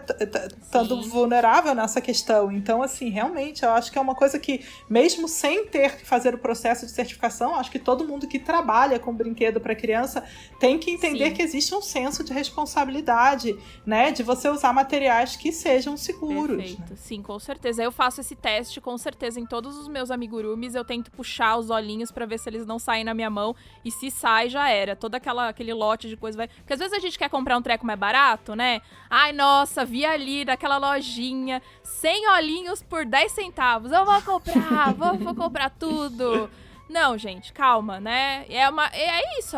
estando vulnerável nessa questão. Então, assim, realmente, eu acho que é uma coisa que, mesmo sem ter que fazer o processo de certificação, acho que todo mundo que trabalha com brinquedo para criança tem que entender que existe um senso de responsabilidade, né, de você usar materiais que sejam seguros. Perfeito. Né? Sim, com certeza. Eu faço esse teste, com certeza, em todos os meus amigurumis, eu tento puxar os olhinhos para ver se eles não saem na minha mão, e se sai, já era. Todo aquele lote de coisa vai... Porque às vezes a gente quer comprar um treco mais barato, né? Ai, nossa, vi ali naquela lojinha 100 olhinhos por 10 centavos. Eu vou comprar, vou comprar tudo. Não, gente, calma, né? É isso,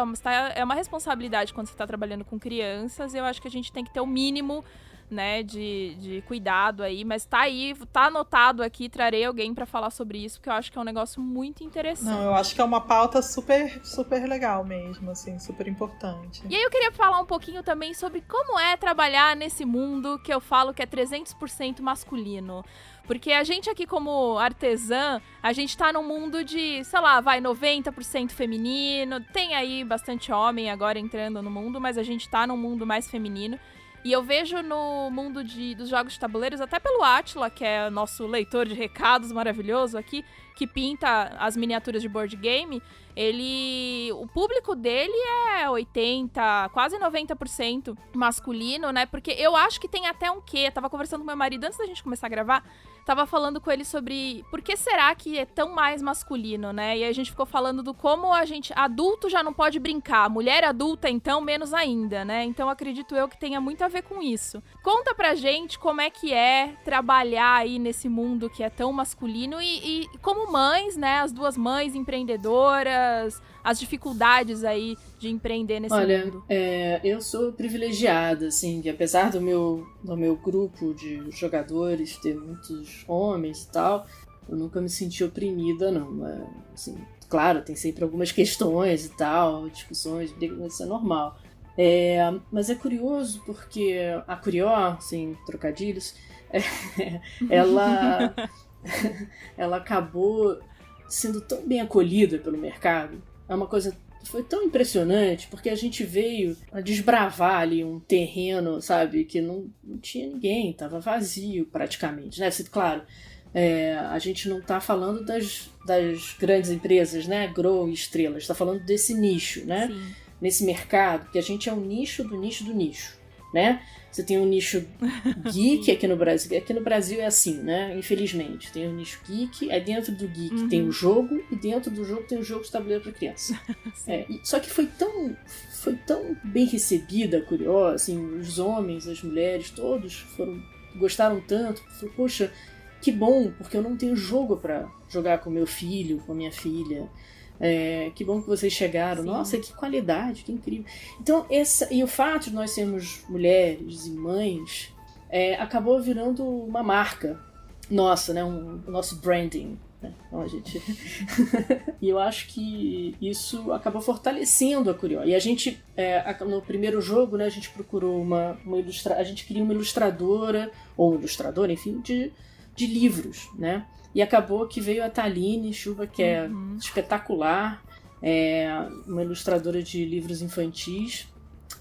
é uma responsabilidade quando você tá trabalhando com crianças. Eu acho que a gente tem que ter o mínimo, né, de cuidado aí, mas tá aí, tá anotado aqui, trarei alguém pra falar sobre isso, porque eu acho que é um negócio muito interessante. Não, eu acho que é uma pauta super, super legal mesmo, assim, super importante. E aí eu queria falar um pouquinho também sobre como é trabalhar nesse mundo que eu falo que é 300% masculino. Porque a gente aqui como artesã, a gente tá num mundo de, sei lá, 90% feminino, tem aí bastante homem agora entrando no mundo, mas a gente tá num mundo mais feminino. E eu vejo no mundo dos jogos de tabuleiros, até pelo Átila, que é nosso leitor de recados maravilhoso aqui, que pinta as miniaturas de board game, o público dele é 80%, quase 90% masculino, né? Porque eu acho que tem até um quê. Eu tava conversando com meu marido antes da gente começar a gravar, tava falando com ele sobre por que será que é tão mais masculino, né? E aí a gente ficou falando do como adulto já não pode brincar, mulher adulta então menos ainda, né? Então acredito eu que tenha muito a ver com isso. Conta pra gente como é que é trabalhar aí nesse mundo que é tão masculino e como mães, né? As duas mães empreendedoras, as dificuldades aí de empreender nesse mundo. Olha, eu sou privilegiada, assim, que apesar do meu grupo de jogadores ter muitos homens e tal, eu nunca me senti oprimida, não. Assim, claro, tem sempre algumas questões e tal, discussões, brigas, isso é normal. Mas é curioso porque a Curió, assim, trocadilhos, ela acabou sendo tão bem acolhida pelo mercado. É uma coisa, foi tão impressionante, porque a gente veio a desbravar ali um terreno, sabe, que não tinha ninguém, tava vazio praticamente, né? Claro, a gente não tá falando das grandes empresas, né, Grow e Estrelas, tá falando desse nicho, né? Sim. Nesse mercado, que a gente é um nicho do nicho do nicho. né? Você tem um nicho geek aqui no Brasil. Aqui no Brasil é assim, né? Infelizmente. Tem um nicho geek, aí dentro do geek tem o jogo, e dentro do jogo tem o jogo de tabuleiro para criança. Só que foi tão bem recebida a Curió, assim, os homens, as mulheres, todos gostaram tanto. Falaram, poxa, que bom, porque eu não tenho jogo para jogar com meu filho, com a minha filha. Que bom que vocês chegaram. Sim. Nossa, que qualidade, que incrível. Então, e o fato de nós sermos mulheres e mães acabou virando uma marca nossa, né? O nosso branding. Né? Então, e eu acho que isso acabou fortalecendo a Curió. E a gente, no primeiro jogo, né, a gente procurou a gente queria uma ilustradora, ou um ilustrador, enfim, de livros, né? E acabou que veio a Thaline Chuva, que é espetacular, uma ilustradora de livros infantis.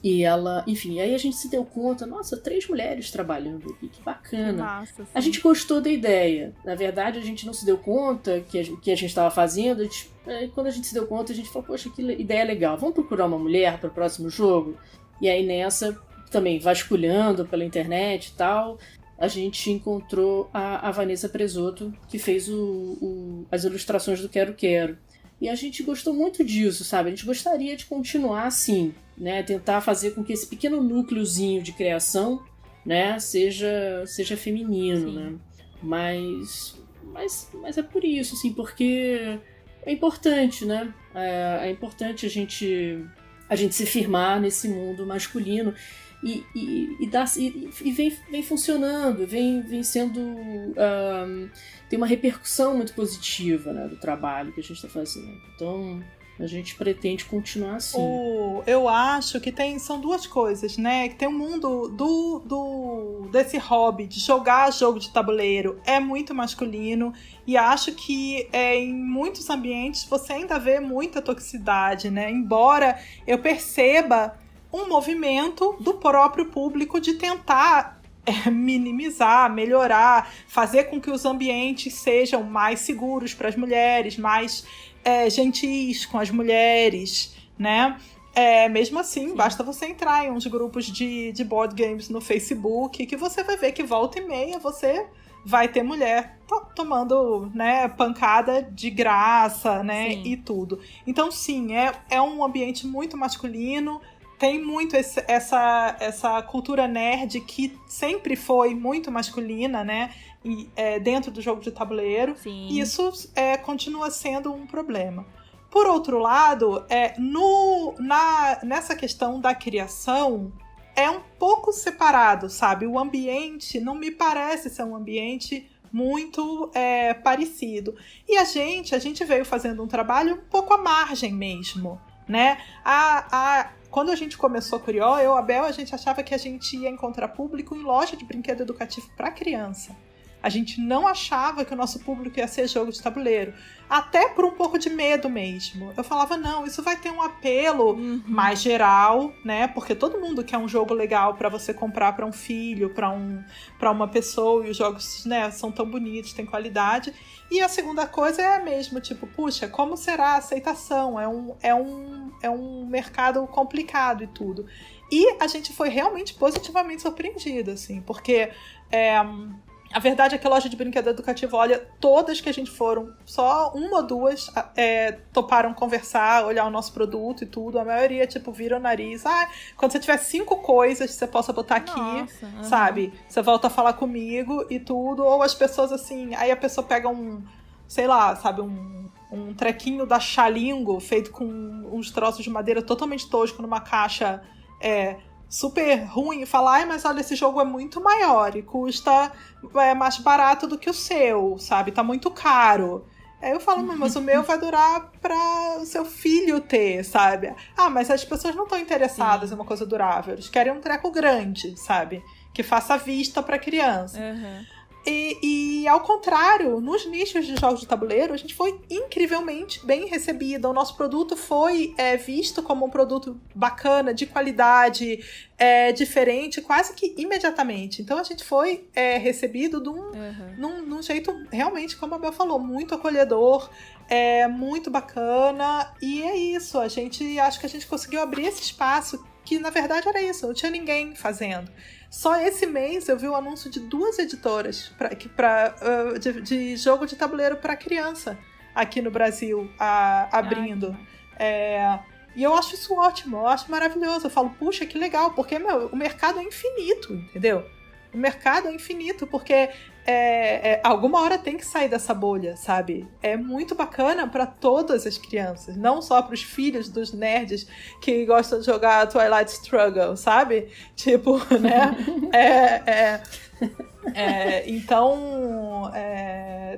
E ela, enfim, aí a gente se deu conta, nossa, 3 mulheres trabalhando aqui, que bacana. Que massa, a gente gostou da ideia. Na verdade, a gente não se deu conta que a gente estava fazendo. Quando a gente se deu conta, a gente falou, poxa, que ideia legal. Vamos procurar uma mulher para o próximo jogo? E aí nessa, também vasculhando pela internet e tal, a gente encontrou a Vanessa Presoto, que fez as ilustrações do Quero Quero. E a gente gostou muito disso, sabe? A gente gostaria de continuar assim, né? Tentar fazer com que esse pequeno núcleozinho de criação, né, seja feminino, né? Mas é por isso, assim, porque é importante, né? É importante a gente se firmar nesse mundo masculino. E vem funcionando, vem sendo... tem uma repercussão muito positiva, né, do trabalho que a gente está fazendo. Então, a gente pretende continuar assim. Eu acho que são duas coisas, né? Que tem um mundo desse hobby de jogar jogo de tabuleiro é muito masculino, e acho que em muitos ambientes você ainda vê muita toxicidade, né? Embora eu perceba um movimento do próprio público de tentar minimizar, melhorar, fazer com que os ambientes sejam mais seguros para as mulheres, mais gentis com as mulheres, né? Mesmo assim, basta você entrar em uns grupos de board games no Facebook, que você vai ver que volta e meia você vai ter mulher tomando, né, pancada de graça, né? Sim. E tudo. Então, sim, é um ambiente muito masculino. Tem muito essa cultura nerd que sempre foi muito masculina, né? E, dentro do jogo de tabuleiro. Sim. E isso continua sendo um problema. Por outro lado, nessa questão da criação, é um pouco separado, sabe? O ambiente não me parece ser um ambiente muito parecido. E a gente veio fazendo um trabalho um pouco à margem mesmo, né? Quando a gente começou a Curió, a Bel, a gente achava que a gente ia encontrar público em loja de brinquedo educativo para criança. A gente não achava que o nosso público ia ser jogo de tabuleiro. Até por um pouco de medo mesmo. Eu falava, não, isso vai ter um apelo mais geral, né? Porque todo mundo quer um jogo legal para você comprar para um filho, para uma pessoa. E os jogos, né, são tão bonitos, têm qualidade. E a segunda coisa é a mesma, tipo, puxa, como será a aceitação? É um mercado complicado e tudo. E a gente foi realmente positivamente surpreendido, assim, porque a verdade é que a loja de brinquedo educativo, olha, todas que a gente foram, só uma ou duas toparam conversar, olhar o nosso produto e tudo. A maioria, tipo, vira o nariz. Quando você tiver 5 coisas que você possa botar aqui, nossa, sabe? Você volta a falar comigo e tudo. Ou as pessoas, assim, aí a pessoa pega sei lá, sabe, um trequinho da Xalingo feito com uns troços de madeira totalmente tosco numa caixa super ruim e falar, mas olha, esse jogo é muito maior e custa mais barato do que o seu, sabe? Tá muito caro. Aí eu falo, mas o meu vai durar pra o seu filho ter, sabe? Mas as pessoas não estão interessadas em uma coisa durável. Eles querem um treco grande, sabe? Que faça vista pra criança. E ao contrário, nos nichos de jogos de tabuleiro, a gente foi incrivelmente bem recebida. O nosso produto foi visto como um produto bacana, de qualidade, diferente, quase que imediatamente. Então a gente foi recebido num jeito, realmente, como a Bel falou, muito acolhedor. é muito bacana, e é isso, acho que a gente conseguiu abrir esse espaço, que na verdade era isso, não tinha ninguém fazendo. Só esse mês eu vi o anúncio de 2 editoras de jogo de tabuleiro para criança aqui no Brasil, abrindo. E eu acho isso ótimo, eu acho maravilhoso. Eu falo, puxa, que legal, porque o mercado é infinito, entendeu? O mercado é infinito, porque alguma hora tem que sair dessa bolha, sabe? É muito bacana para todas as crianças, não só para os filhos dos nerds que gostam de jogar Twilight Struggle, sabe? Tipo, né? Então,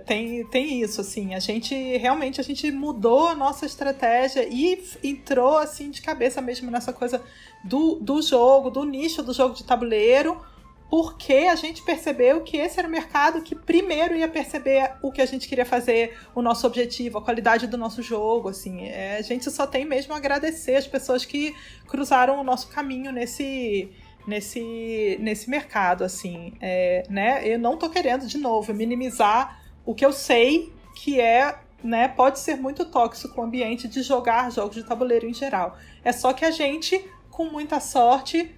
tem isso, assim, a gente mudou a nossa estratégia e entrou, assim, de cabeça mesmo nessa coisa do jogo, do nicho do jogo de tabuleiro, porque a gente percebeu que esse era o mercado que primeiro ia perceber o que a gente queria fazer, o nosso objetivo, a qualidade do nosso jogo, assim. A gente só tem mesmo a agradecer as pessoas que cruzaram o nosso caminho nesse mercado, assim. Né? Eu não tô querendo, de novo, minimizar o que eu sei que né, pode ser muito tóxico o ambiente de jogar jogos de tabuleiro em geral. É só que a gente, com muita sorte,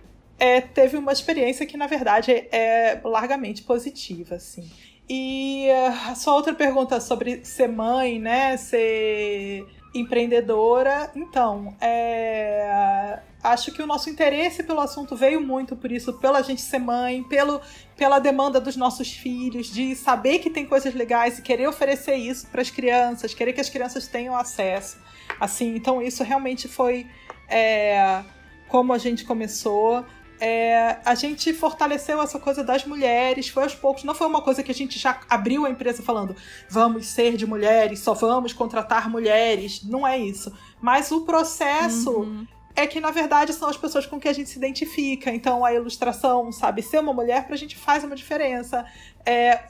teve uma experiência que, na verdade, é largamente positiva, assim. E a sua outra pergunta sobre ser mãe, né, ser empreendedora, então, acho que o nosso interesse pelo assunto veio muito por isso, pela gente ser mãe, pela demanda dos nossos filhos, de saber que tem coisas legais e querer oferecer isso para as crianças, querer que as crianças tenham acesso, assim. Então isso realmente foi como a gente começou. A gente fortaleceu essa coisa das mulheres, foi aos poucos, não foi uma coisa que a gente já abriu a empresa falando vamos ser de mulheres, só vamos contratar mulheres, não é isso. Mas o processo é que, na verdade, são as pessoas com que a gente se identifica. Então, a ilustração, sabe, ser uma mulher pra gente faz uma diferença.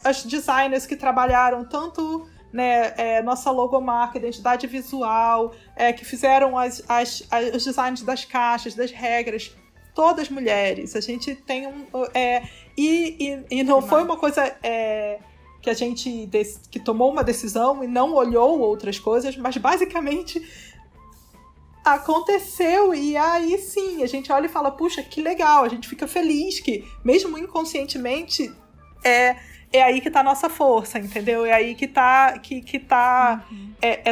As designers que trabalharam tanto, né, nossa logomarca, identidade visual, que fizeram os designs das caixas, das regras, todas mulheres. A gente tem e não foi uma coisa que a gente que tomou uma decisão e não olhou outras coisas, mas basicamente aconteceu, e aí sim, a gente olha e fala, puxa, que legal, a gente fica feliz que, mesmo inconscientemente, é aí que tá a nossa força, entendeu? É aí que tá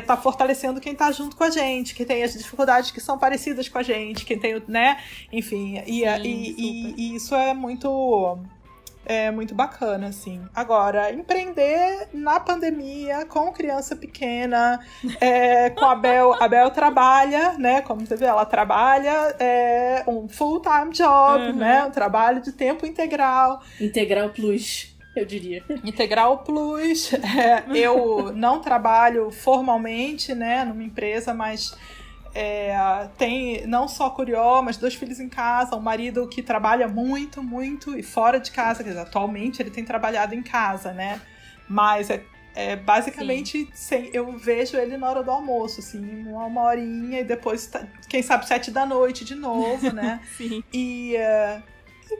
tá fortalecendo quem tá junto com a gente, que tem as dificuldades que são parecidas com a gente, quem tem, né? Enfim, e isso é muito bacana, assim. Agora, empreender na pandemia, com criança pequena, com a Bel trabalha, né? Como você vê, ela trabalha um full-time job, né? Um trabalho de tempo integral. Integral plus, eu diria. Integral plus. Eu não trabalho formalmente, né? Numa empresa, mas tem não só Curió, mas 2 filhos em casa, um marido que trabalha muito, muito e fora de casa, quer dizer, atualmente ele tem trabalhado em casa, né? Mas basicamente eu vejo ele na hora do almoço, assim, uma horinha e depois, quem sabe, 7 da noite de novo, né? Sim. E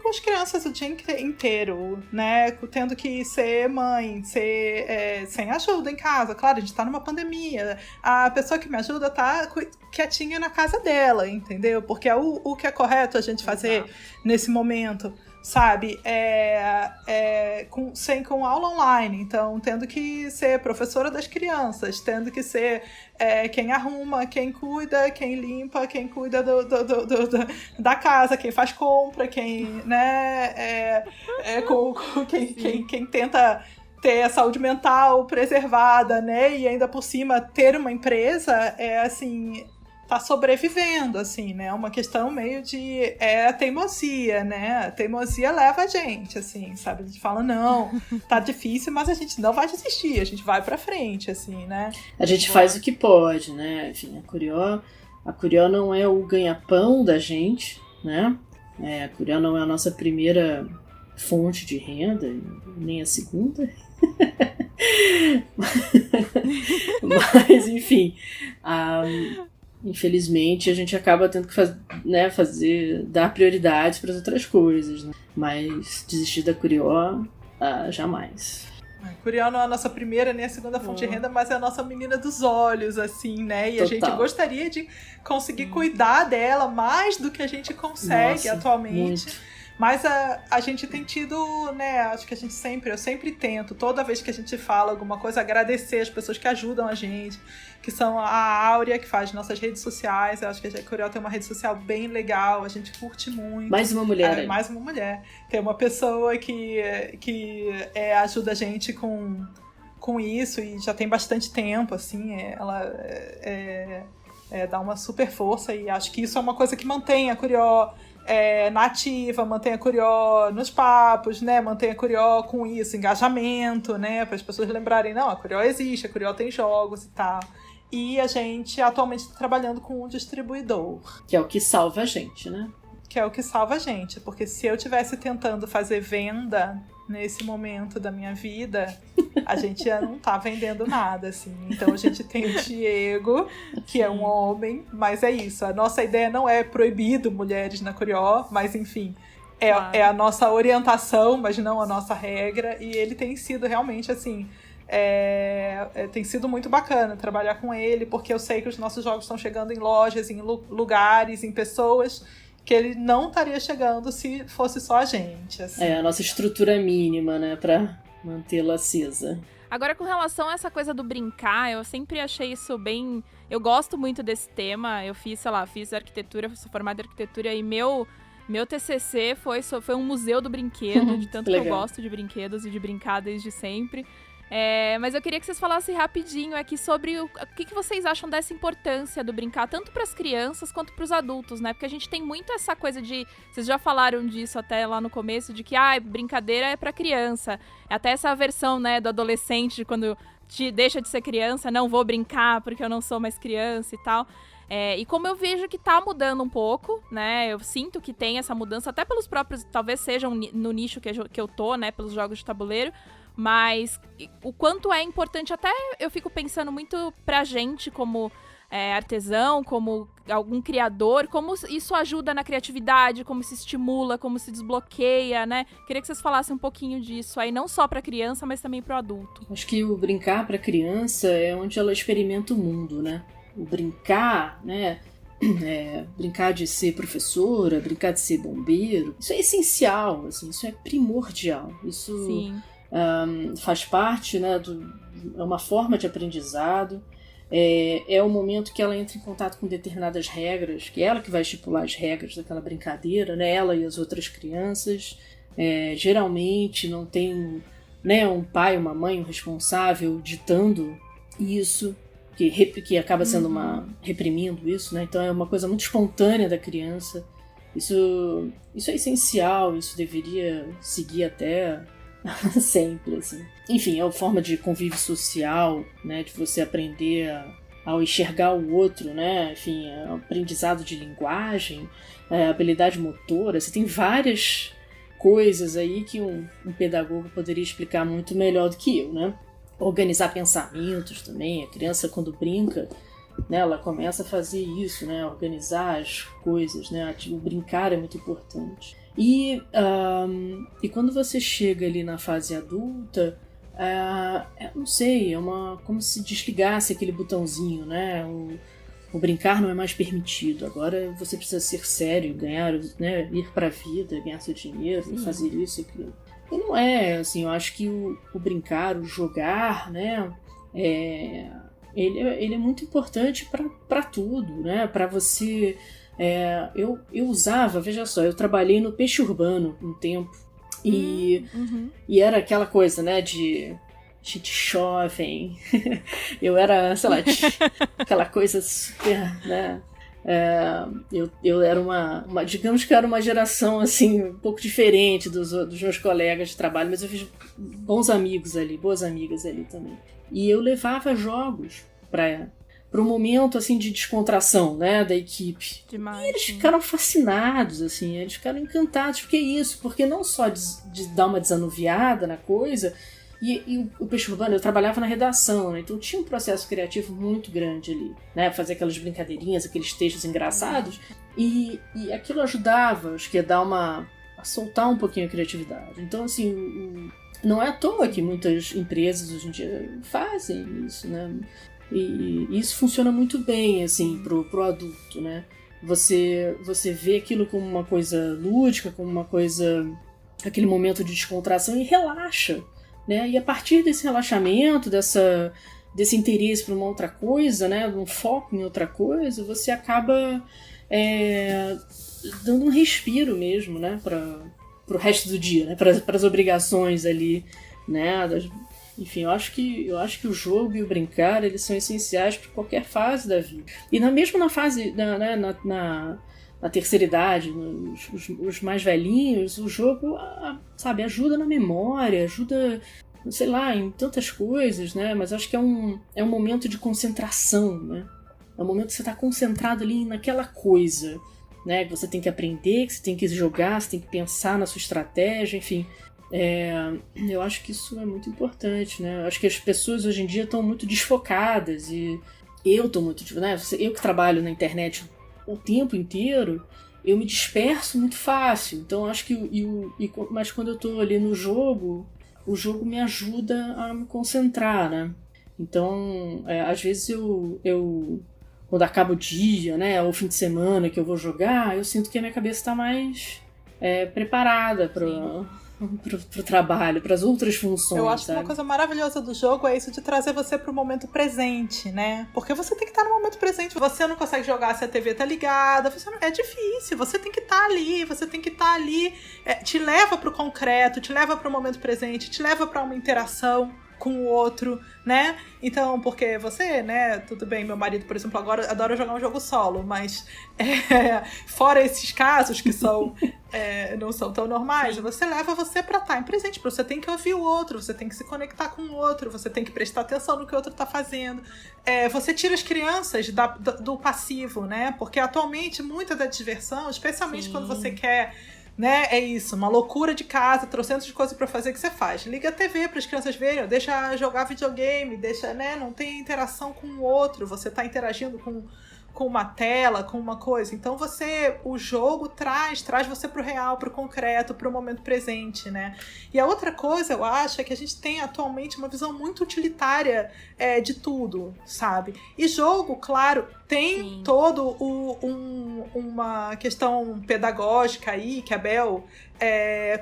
com as crianças o dia inteiro, né? Tendo que ser mãe, ser sem ajuda em casa. Claro, a gente tá numa pandemia. A pessoa que me ajuda tá quietinha na casa dela, entendeu? Porque é o que é correto a gente fazer nesse momento, sabe? Com aula online. Então, tendo que ser professora das crianças, tendo que ser quem arruma, quem cuida, quem limpa, quem cuida da casa, quem faz compra, quem, né, quem tenta ter a saúde mental preservada, né, e ainda por cima ter uma empresa, assim, tá sobrevivendo, assim, né, uma questão meio de a teimosia, né, a teimosia leva a gente, assim, sabe, a gente fala, não, tá difícil, mas a gente não vai desistir, a gente vai pra frente, assim, né. A gente faz o que pode, né, enfim, a Curió não é o ganha-pão da gente, né, a Curió não é a nossa primeira fonte de renda, nem a segunda, mas, enfim, infelizmente a gente acaba tendo que dar prioridades para as outras coisas, né? Mas desistir da Curió, jamais. Curió não é a nossa primeira nem a segunda fonte de renda, mas é a nossa menina dos olhos, assim, né? E Total. a gente gostaria de conseguir cuidar dela mais do que a gente consegue atualmente. Muito. Mas a gente tem tido, né, acho que eu sempre tento, toda vez que a gente fala alguma coisa, agradecer as pessoas que ajudam a gente, que são a Áurea, que faz nossas redes sociais. Eu acho que a Curió tem uma rede social bem legal, a gente curte muito. Mais uma mulher. Mais uma mulher. Tem uma pessoa que ajuda a gente com isso e já tem bastante tempo, assim, ela dá uma super força e acho que isso é uma coisa que mantém a Curió na ativa, mantém a Curió nos papos, né? Mantém a Curió com isso, engajamento, né? Para as pessoas lembrarem, não, a Curió existe, a Curió tem jogos e tal. E a gente atualmente está trabalhando com um distribuidor. Que é o que salva a gente, né? Que é o que salva a gente, porque se eu estivesse tentando fazer venda nesse momento da minha vida, a gente já não tá vendendo nada, assim. Então a gente tem o Diego, que é um homem, mas é isso. A nossa ideia não é proibido mulheres na Curió, mas enfim, é a nossa orientação, mas não a nossa regra. E ele tem sido realmente, assim, tem sido muito bacana trabalhar com ele, porque eu sei que os nossos jogos estão chegando em lojas, em lugares, em pessoas que ele não estaria chegando se fosse só a gente. Assim. A nossa estrutura mínima, né, pra mantê-la acesa. Agora, com relação a essa coisa do brincar, eu sempre achei isso bem... Eu gosto muito desse tema. Eu fiz arquitetura, sou formada em arquitetura, e meu TCC foi um museu do brinquedo, de tanto que eu gosto de brinquedos e de brincar desde sempre. Mas eu queria que vocês falassem rapidinho aqui sobre o que vocês acham dessa importância do brincar, tanto para as crianças quanto para os adultos, né? Porque a gente tem muito essa coisa de... Vocês já falaram disso até lá no começo, de que brincadeira é para criança. Até essa versão, né, do adolescente, de quando deixa de ser criança, não vou brincar porque eu não sou mais criança e tal. E como eu vejo que tá mudando um pouco, né? Eu sinto que tem essa mudança, até pelos próprios... Talvez sejam no nicho que eu tô, né? Pelos jogos de tabuleiro. Mas o quanto é importante, até eu fico pensando muito pra gente como artesão, como algum criador, como isso ajuda na criatividade, como se estimula, como se desbloqueia, né? Queria que vocês falassem um pouquinho disso aí, não só pra criança, mas também pro adulto. Acho que o brincar pra criança é onde ela experimenta o mundo, né? O brincar, né? Brincar de ser professora, brincar de ser bombeiro, isso é essencial, assim, isso é primordial. Isso... Sim. Faz parte, né, é uma forma de aprendizado, é o momento que ela entra em contato com determinadas regras, que é ela que vai estipular as regras daquela brincadeira, né, ela e as outras crianças. Geralmente não tem, né, um pai, uma mãe, um responsável ditando isso, que acaba sendo reprimindo isso, né, então é uma coisa muito espontânea da criança. Isso é essencial, isso deveria seguir até sempre, assim. Enfim, é uma forma de convívio social, né, de você aprender ao enxergar o outro, né, enfim, aprendizado de linguagem, habilidade motora. Você tem várias coisas aí que um pedagogo poderia explicar muito melhor do que eu, né. Organizar pensamentos também. A criança, quando brinca, né, ela começa a fazer isso, né, organizar as coisas, né, o brincar é muito importante. E quando você chega ali na fase adulta, não sei, como se desligasse aquele botãozinho, né? O brincar não é mais permitido. Agora você precisa ser sério, ganhar, né, ir pra vida, ganhar seu dinheiro, fazer isso e aquilo. E não é, assim, eu acho que o brincar, o jogar, né? Ele é muito importante para tudo, né? Para você... eu usava, veja só, eu trabalhei no peixe urbano um tempo e era aquela coisa, né, de gente jovem, eu era, sei lá, aquela coisa super, né, eu era digamos que eu era uma geração assim, um pouco diferente dos meus colegas de trabalho, mas eu fiz bons amigos ali, boas amigas ali também, e eu levava jogos para um momento, assim, de descontração, né, da equipe. Demais, e eles ficaram fascinados, assim, eles ficaram encantados. Porque isso, porque não só de dar uma desanuviada na coisa, e o Peixe Urbano, eu trabalhava na redação, né, então tinha um processo criativo muito grande ali, né, fazer aquelas brincadeirinhas, aqueles textos engraçados, e aquilo ajudava, acho que a soltar um pouquinho a criatividade. Então, assim, Não é à toa que muitas empresas hoje em dia fazem isso, né? E isso funciona muito bem, assim, pro adulto, né? Você vê aquilo como uma coisa lúdica, como uma coisa... aquele momento de descontração e relaxa, né? E a partir desse relaxamento, desse interesse por uma outra coisa, né? Um foco em outra coisa, você acaba dando um respiro mesmo, né? Pro resto do dia, né? Para as obrigações ali, né? Enfim, eu acho que o jogo e o brincar, eles são essenciais para qualquer fase da vida. E mesmo na fase, na terceira idade, os mais velhinhos, o jogo, sabe, ajuda na memória, ajuda, sei lá, em tantas coisas, né? Mas acho que é um momento de concentração, né? É um momento que você está concentrado ali naquela coisa, né? Que você tem que aprender, que você tem que jogar, você tem que pensar na sua estratégia, enfim. Eu acho que isso é muito importante, né? Eu acho que as pessoas hoje em dia estão muito desfocadas e eu estou muito, né? Eu que trabalho na internet o tempo inteiro, eu me disperso muito fácil. Então acho que mas quando eu estou ali no jogo, o jogo me ajuda a me concentrar, né? Então às vezes eu quando acaba o dia, né, ou o fim de semana que eu vou jogar, eu sinto que a minha cabeça está mais preparada pro trabalho, para as outras funções. Eu acho sabe? que uma coisa maravilhosa do jogo é isso de trazer você pro momento presente, né? Porque você tem que estar no momento presente. Você não consegue jogar se a TV tá ligada. É difícil. Você tem que estar ali. Você tem que estar ali. Te leva pro concreto, te leva pro momento presente, te leva pra uma interação com o outro, né? Então, porque você, né? Tudo bem, meu marido, por exemplo, agora adora jogar um jogo solo, mas fora esses casos que são não são tão normais, você leva você pra estar em presente, você tem que ouvir o outro, você tem que se conectar com o outro, você tem que prestar atenção no que o outro tá fazendo. Você tira as crianças do passivo, né? Porque atualmente muita da diversão, especialmente quando você quer, né, é isso, uma loucura de casa, trocentos de coisas pra fazer, que você faz? Liga a TV para as crianças verem, deixa jogar videogame, deixa, né, não tem interação com o outro, você tá interagindo com uma tela, com uma coisa. Então o jogo traz você pro real, pro concreto, pro momento presente, né? E a outra coisa, eu acho, é que a gente tem atualmente uma visão muito utilitária de tudo, sabe? E jogo, claro, tem todo uma questão pedagógica aí, que a Bel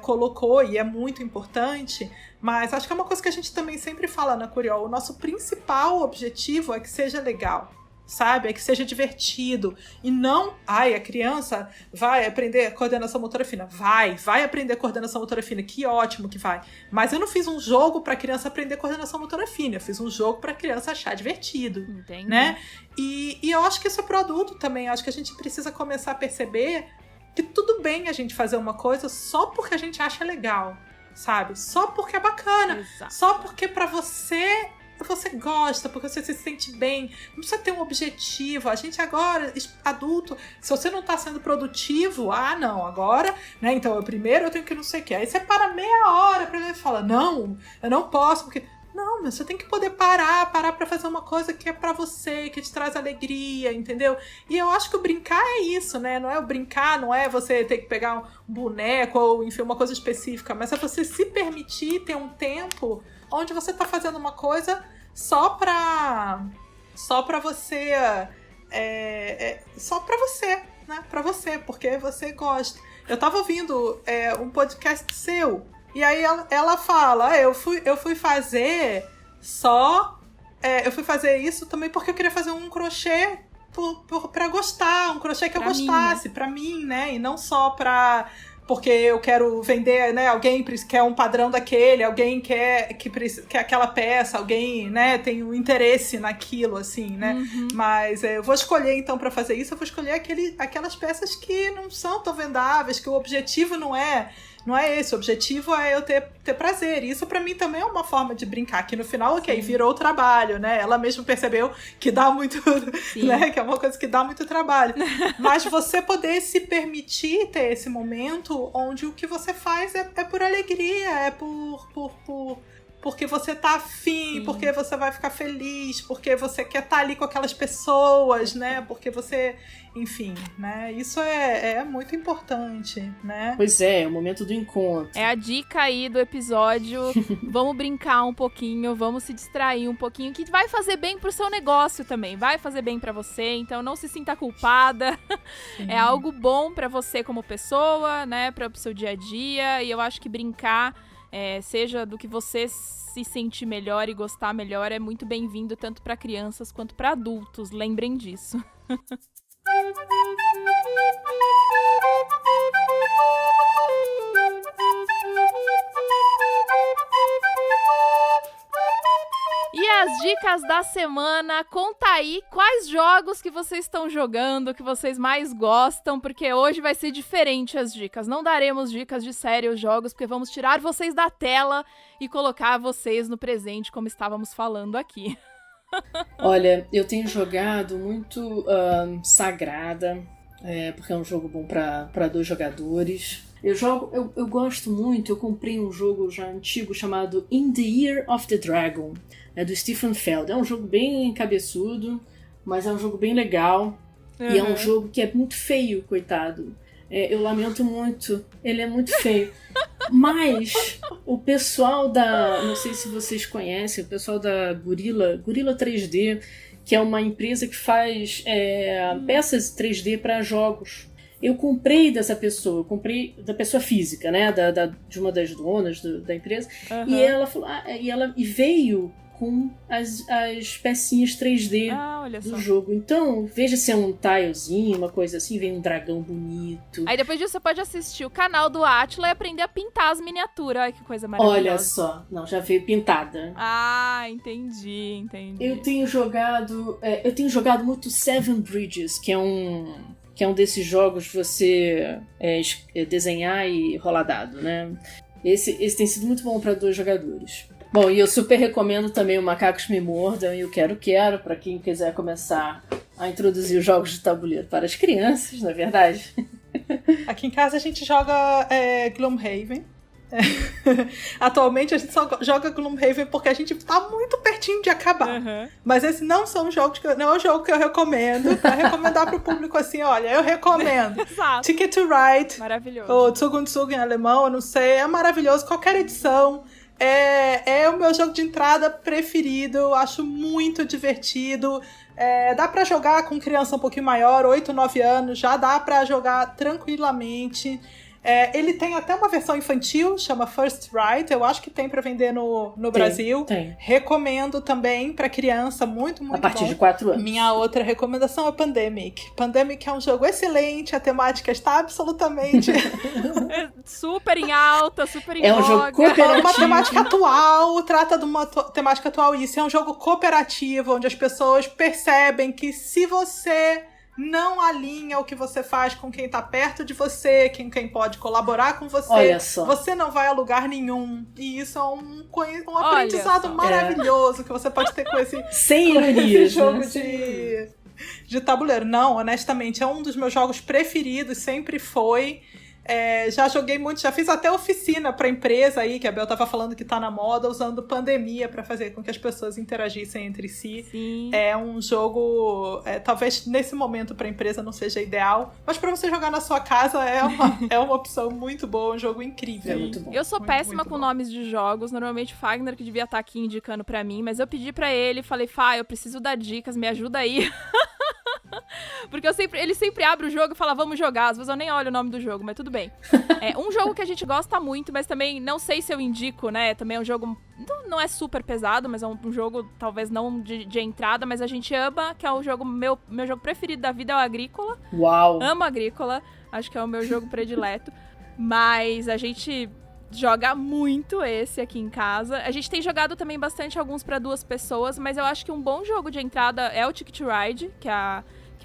colocou, e é muito importante, mas acho que é uma coisa que a gente também sempre fala na Curió. O nosso principal objetivo é que seja legal, sabe? É que seja divertido. E não, a criança vai aprender coordenação motora fina. Vai aprender coordenação motora fina. Que ótimo que vai. Mas eu não fiz um jogo pra criança aprender coordenação motora fina. Eu fiz um jogo pra criança achar divertido. Entendi. Né? E eu acho que isso é pro adulto também. Eu acho que a gente precisa começar a perceber que tudo bem a gente fazer uma coisa só porque a gente acha legal, sabe? Só porque é bacana. Exato. Só porque pra você gosta, porque você se sente bem. Não precisa ter um objetivo. A gente agora, adulto, se você não tá sendo produtivo, não, agora, né, então eu tenho que não sei o que. Aí você para meia hora pra ele e fala, não, eu não posso, porque... Não, mas você tem que poder parar pra fazer uma coisa que é pra você, que te traz alegria, entendeu? E eu acho que o brincar é isso, né? Não é o brincar, não é você ter que pegar um boneco ou, enfim, uma coisa específica, mas é você se permitir ter um tempo onde você tá fazendo uma coisa só pra você, só pra você, né? Pra você, porque você gosta. Eu tava ouvindo um podcast seu, e aí ela fala, eu fui fazer eu fui fazer isso também porque eu queria fazer um crochê pra gostar, um crochê que eu gostasse, pra mim, né? E não só porque eu quero vender, né? Alguém quer um padrão daquele, alguém quer aquela peça, alguém, né, tem um interesse naquilo, assim, né? Uhum. Mas eu vou escolher, então, pra fazer isso, eu vou escolher aquelas peças que não são tão vendáveis, que o objetivo não é esse, o objetivo é eu ter prazer. E isso pra mim também é uma forma de brincar, que no final, ok, virou o trabalho, né? Ela mesma percebeu que dá muito, né? Que é uma coisa que dá muito trabalho. Mas você poder se permitir ter esse momento onde o que você faz é por alegria, é porque você tá afim, porque você vai ficar feliz, porque você quer estar ali com aquelas pessoas, né? Porque você, enfim, né? Isso é muito importante, né? Pois é o momento do encontro. É a dica aí do episódio. Vamos brincar um pouquinho, vamos se distrair um pouquinho, que vai fazer bem pro seu negócio também, vai fazer bem pra você, então não se sinta culpada. É algo bom pra você como pessoa, né? Pro seu dia a dia, e eu acho que brincar, seja do que você se sentir melhor e gostar melhor, é muito bem-vindo tanto pra crianças quanto pra adultos, lembrem disso. E as dicas da semana, conta aí quais jogos que vocês estão jogando, que vocês mais gostam, porque hoje vai ser diferente as dicas. Não daremos dicas de sérios jogos, porque vamos tirar vocês da tela e colocar vocês no presente, como estávamos falando aqui. Olha, eu tenho jogado muito Sagrada, porque é um jogo bom para 2 jogadores. Eu gosto muito, eu comprei um jogo já antigo chamado In the Year of the Dragon, do Stefan Feld. É um jogo bem cabeçudo, mas é um jogo bem legal. E é um jogo que é muito feio, coitado. Eu lamento muito, ele é muito feio. Mas o pessoal não sei se vocês conhecem, o pessoal da Gorilla 3D, que é uma empresa que faz peças 3D para jogos. Eu comprei dessa pessoa, comprei da pessoa física, né, de uma das donas da empresa, e ela falou, e veio com as pecinhas 3D do jogo. Então, veja se é um tilezinho, uma coisa assim, vem um dragão bonito. Aí depois disso você pode assistir o canal do Átila e aprender a pintar as miniaturas. Olha que coisa maravilhosa. Olha só, não, já veio pintada. Ah, entendi. Eu tenho jogado muito Seven Bridges, que é um desses jogos de você desenhar e rolar dado, né? Esse tem sido muito bom para 2 jogadores. Bom, e eu super recomendo também o Macacos Me Mordam e o Quero Quero, para quem quiser começar a introduzir os jogos de tabuleiro para as crianças, não é verdade? Aqui em casa a gente joga Gloomhaven. Atualmente a gente só joga Gloomhaven porque a gente tá muito pertinho de acabar. Mas esses não são jogos não é um jogo que eu recomendo. Pra recomendar pro público assim, olha, eu recomendo Ticket to Ride, maravilhoso. ou Zug em alemão, eu não sei, é maravilhoso, qualquer edição. É o meu jogo de entrada preferido, eu acho muito divertido. Dá pra jogar com criança um pouquinho maior, 8, 9 anos, já dá pra jogar tranquilamente. Ele tem até uma versão infantil, chama First Right, eu acho que tem pra vender no Brasil. Tem. Recomendo também pra criança, muito, muito bom. A partir de 4 anos. Minha outra recomendação é Pandemic. Pandemic é um jogo excelente, a temática está absolutamente... super em alta, super em voga. É um jogo cooperativo. É uma temática atual, trata de uma temática atual. Isso é um jogo cooperativo, onde as pessoas percebem que se você não alinha o que você faz com quem tá perto de você, quem pode colaborar com você. Olha só. Você não vai a lugar nenhum. E isso é um aprendizado maravilhoso que você pode ter com esse, sem ironias, jogo de tabuleiro. Não, honestamente, é um dos meus jogos preferidos, sempre foi. Já joguei muito, já fiz até oficina pra empresa aí, que a Bel tava falando que tá na moda, usando pandemia pra fazer com que as pessoas interagissem entre si. Sim. É um jogo, talvez nesse momento pra empresa não seja ideal, mas pra você jogar na sua casa é uma opção muito boa, um jogo incrível. É muito bom. Eu sou péssima com nomes de jogos, normalmente o Fagner que devia estar aqui indicando pra mim, mas eu pedi pra ele, falei, Fá, eu preciso dar dicas, me ajuda aí. Porque ele sempre abre o jogo e fala, vamos jogar. Às vezes eu nem olho o nome do jogo, mas tudo bem. Um jogo que a gente gosta muito, mas também não sei se eu indico, né? Também é um jogo, não é super pesado, mas é um jogo talvez não de entrada, mas a gente ama, que é o jogo, meu jogo preferido da vida é o Agrícola. Uau! Amo Agrícola, acho que é o meu jogo predileto. Mas a gente joga muito esse aqui em casa. A gente tem jogado também bastante alguns para 2 pessoas, mas eu acho que um bom jogo de entrada é o Ticket to Ride, que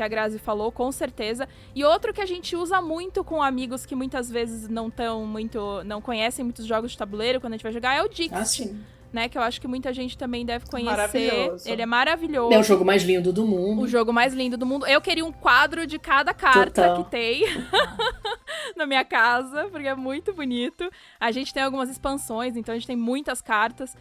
a Grazi falou, com certeza. E outro que a gente usa muito com amigos que muitas vezes não conhecem muitos jogos de tabuleiro quando a gente vai jogar, é o Dixit. Ah, sim. Né, que eu acho que muita gente também deve conhecer. Maravilhoso. Ele é maravilhoso. É o jogo mais lindo do mundo. O jogo mais lindo do mundo. Eu queria um quadro de cada carta que tem na minha casa, porque é muito bonito. A gente tem algumas expansões, então a gente tem muitas cartas.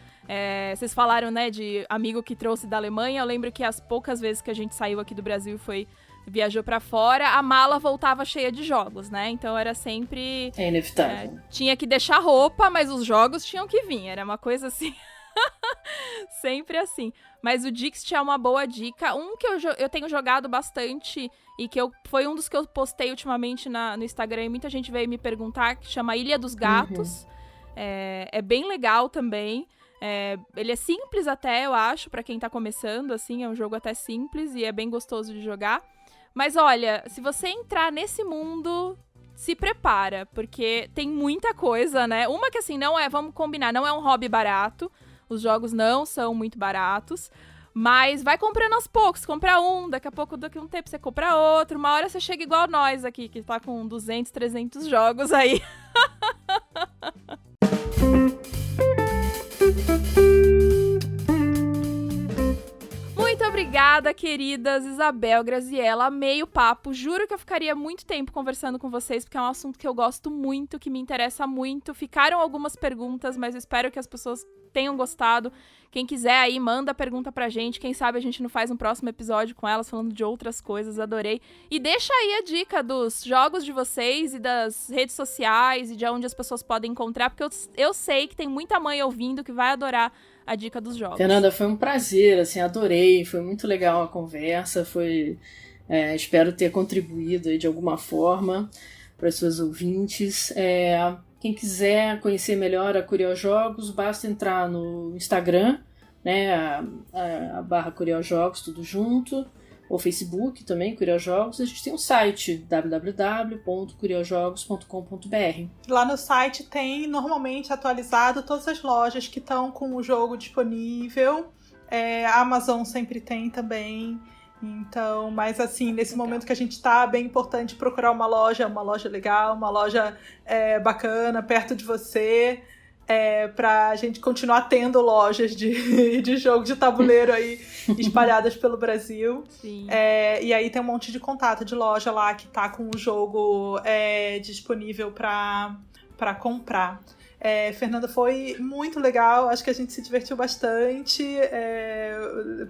Vocês falaram, né, de amigo que trouxe da Alemanha. Eu lembro que as poucas vezes que a gente saiu aqui do Brasil e viajou pra fora, a mala voltava cheia de jogos, né? Então era sempre... É inevitável. Tinha que deixar roupa, mas os jogos tinham que vir. Era uma coisa assim... Sempre assim. Mas o Dixit é uma boa dica. Um que eu tenho jogado bastante e que foi um dos que eu postei ultimamente no Instagram e muita gente veio me perguntar, que chama Ilha dos Gatos. É bem legal também. Ele é simples até, eu acho, pra quem tá começando, assim. É um jogo até simples e é bem gostoso de jogar. Mas olha, se você entrar nesse mundo... Se prepara, porque tem muita coisa, né? Uma que assim, vamos combinar, não é um hobby barato. Os jogos não são muito baratos. Mas vai comprando aos poucos. Compra um, daqui a um tempo você compra outro. Uma hora você chega igual nós aqui, que tá com 200, 300 jogos aí. Muito obrigada, queridas Isabel, Graziella. Amei o papo. Juro que eu ficaria muito tempo conversando com vocês, porque é um assunto que eu gosto muito, que me interessa muito. Ficaram algumas perguntas, mas eu espero que as pessoas tenham gostado. Quem quiser aí, manda a pergunta pra gente. Quem sabe a gente não faz um próximo episódio com elas, falando de outras coisas. Adorei. E deixa aí a dica dos jogos de vocês e das redes sociais e de onde as pessoas podem encontrar, porque eu sei que tem muita mãe ouvindo que vai adorar a dica dos jogos. Fernanda, foi um prazer, assim, adorei, foi muito legal a conversa, espero ter contribuído aí de alguma forma para as suas ouvintes. Quem quiser conhecer melhor a Curiojogos, basta entrar no Instagram, né, a barra Curiojogos, tudo junto, ou Facebook também, Curiojogos. A gente tem um site, www.curiojogos.com.br. Lá no site tem normalmente atualizado todas as lojas que estão com o jogo disponível. A Amazon sempre tem também. Então, mas assim, nesse momento que a gente tá, é bem importante procurar uma loja legal, uma loja bacana, perto de você, pra gente continuar tendo lojas de jogo de tabuleiro aí espalhadas pelo Brasil. Sim. E aí tem um monte de contato de loja lá que tá com o jogo disponível pra comprar. Fernanda, foi muito legal, acho que a gente se divertiu bastante,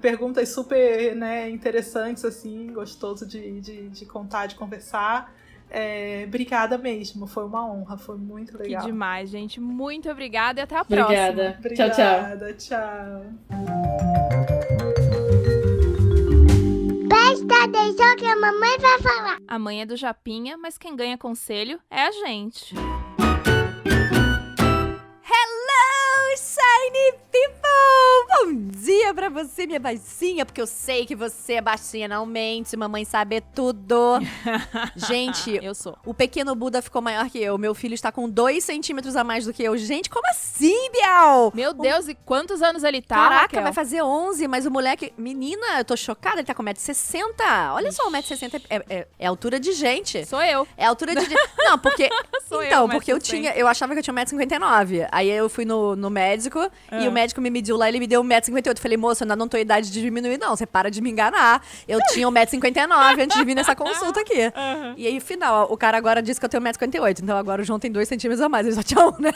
perguntas super, né, interessantes, assim, gostoso de contar, de conversar. Obrigada mesmo, foi uma honra, foi muito legal. Que demais, gente, muito obrigada e até a Obrigada. próxima. Obrigada, tchau. Presta atenção que a mamãe vai falar. A mãe é do Japinha, mas quem ganha conselho é a gente. Shiny People! Bom dia pra você, minha baixinha, porque eu sei que você é baixinha, não mente, mamãe sabe tudo. Gente, eu sou. O pequeno Buda ficou maior que eu, meu filho está com 2 centímetros a mais do que eu. Gente, como assim, Biel? Meu Deus, e quantos anos ele tá, Caraca, Raquel? vai fazer 11, mas o moleque... Menina, eu tô chocada, ele tá com 1,60m. Olha só, 1,60m é altura de gente. Sou eu. É altura de gente. Não, porque... Sou então, eu, porque eu achava que eu tinha 1,59m. Aí eu fui no médico e o médico me mediu lá, ele me deu 1,58m. Falei, moça, eu ainda não tô em idade de diminuir, não. Você para de me enganar. Eu tinha 1,59m antes de vir nessa consulta aqui. E aí, final, o cara agora disse que eu tenho 1,58m. Então agora o João tem 2 centímetros a mais. Ele só tinha 1, né?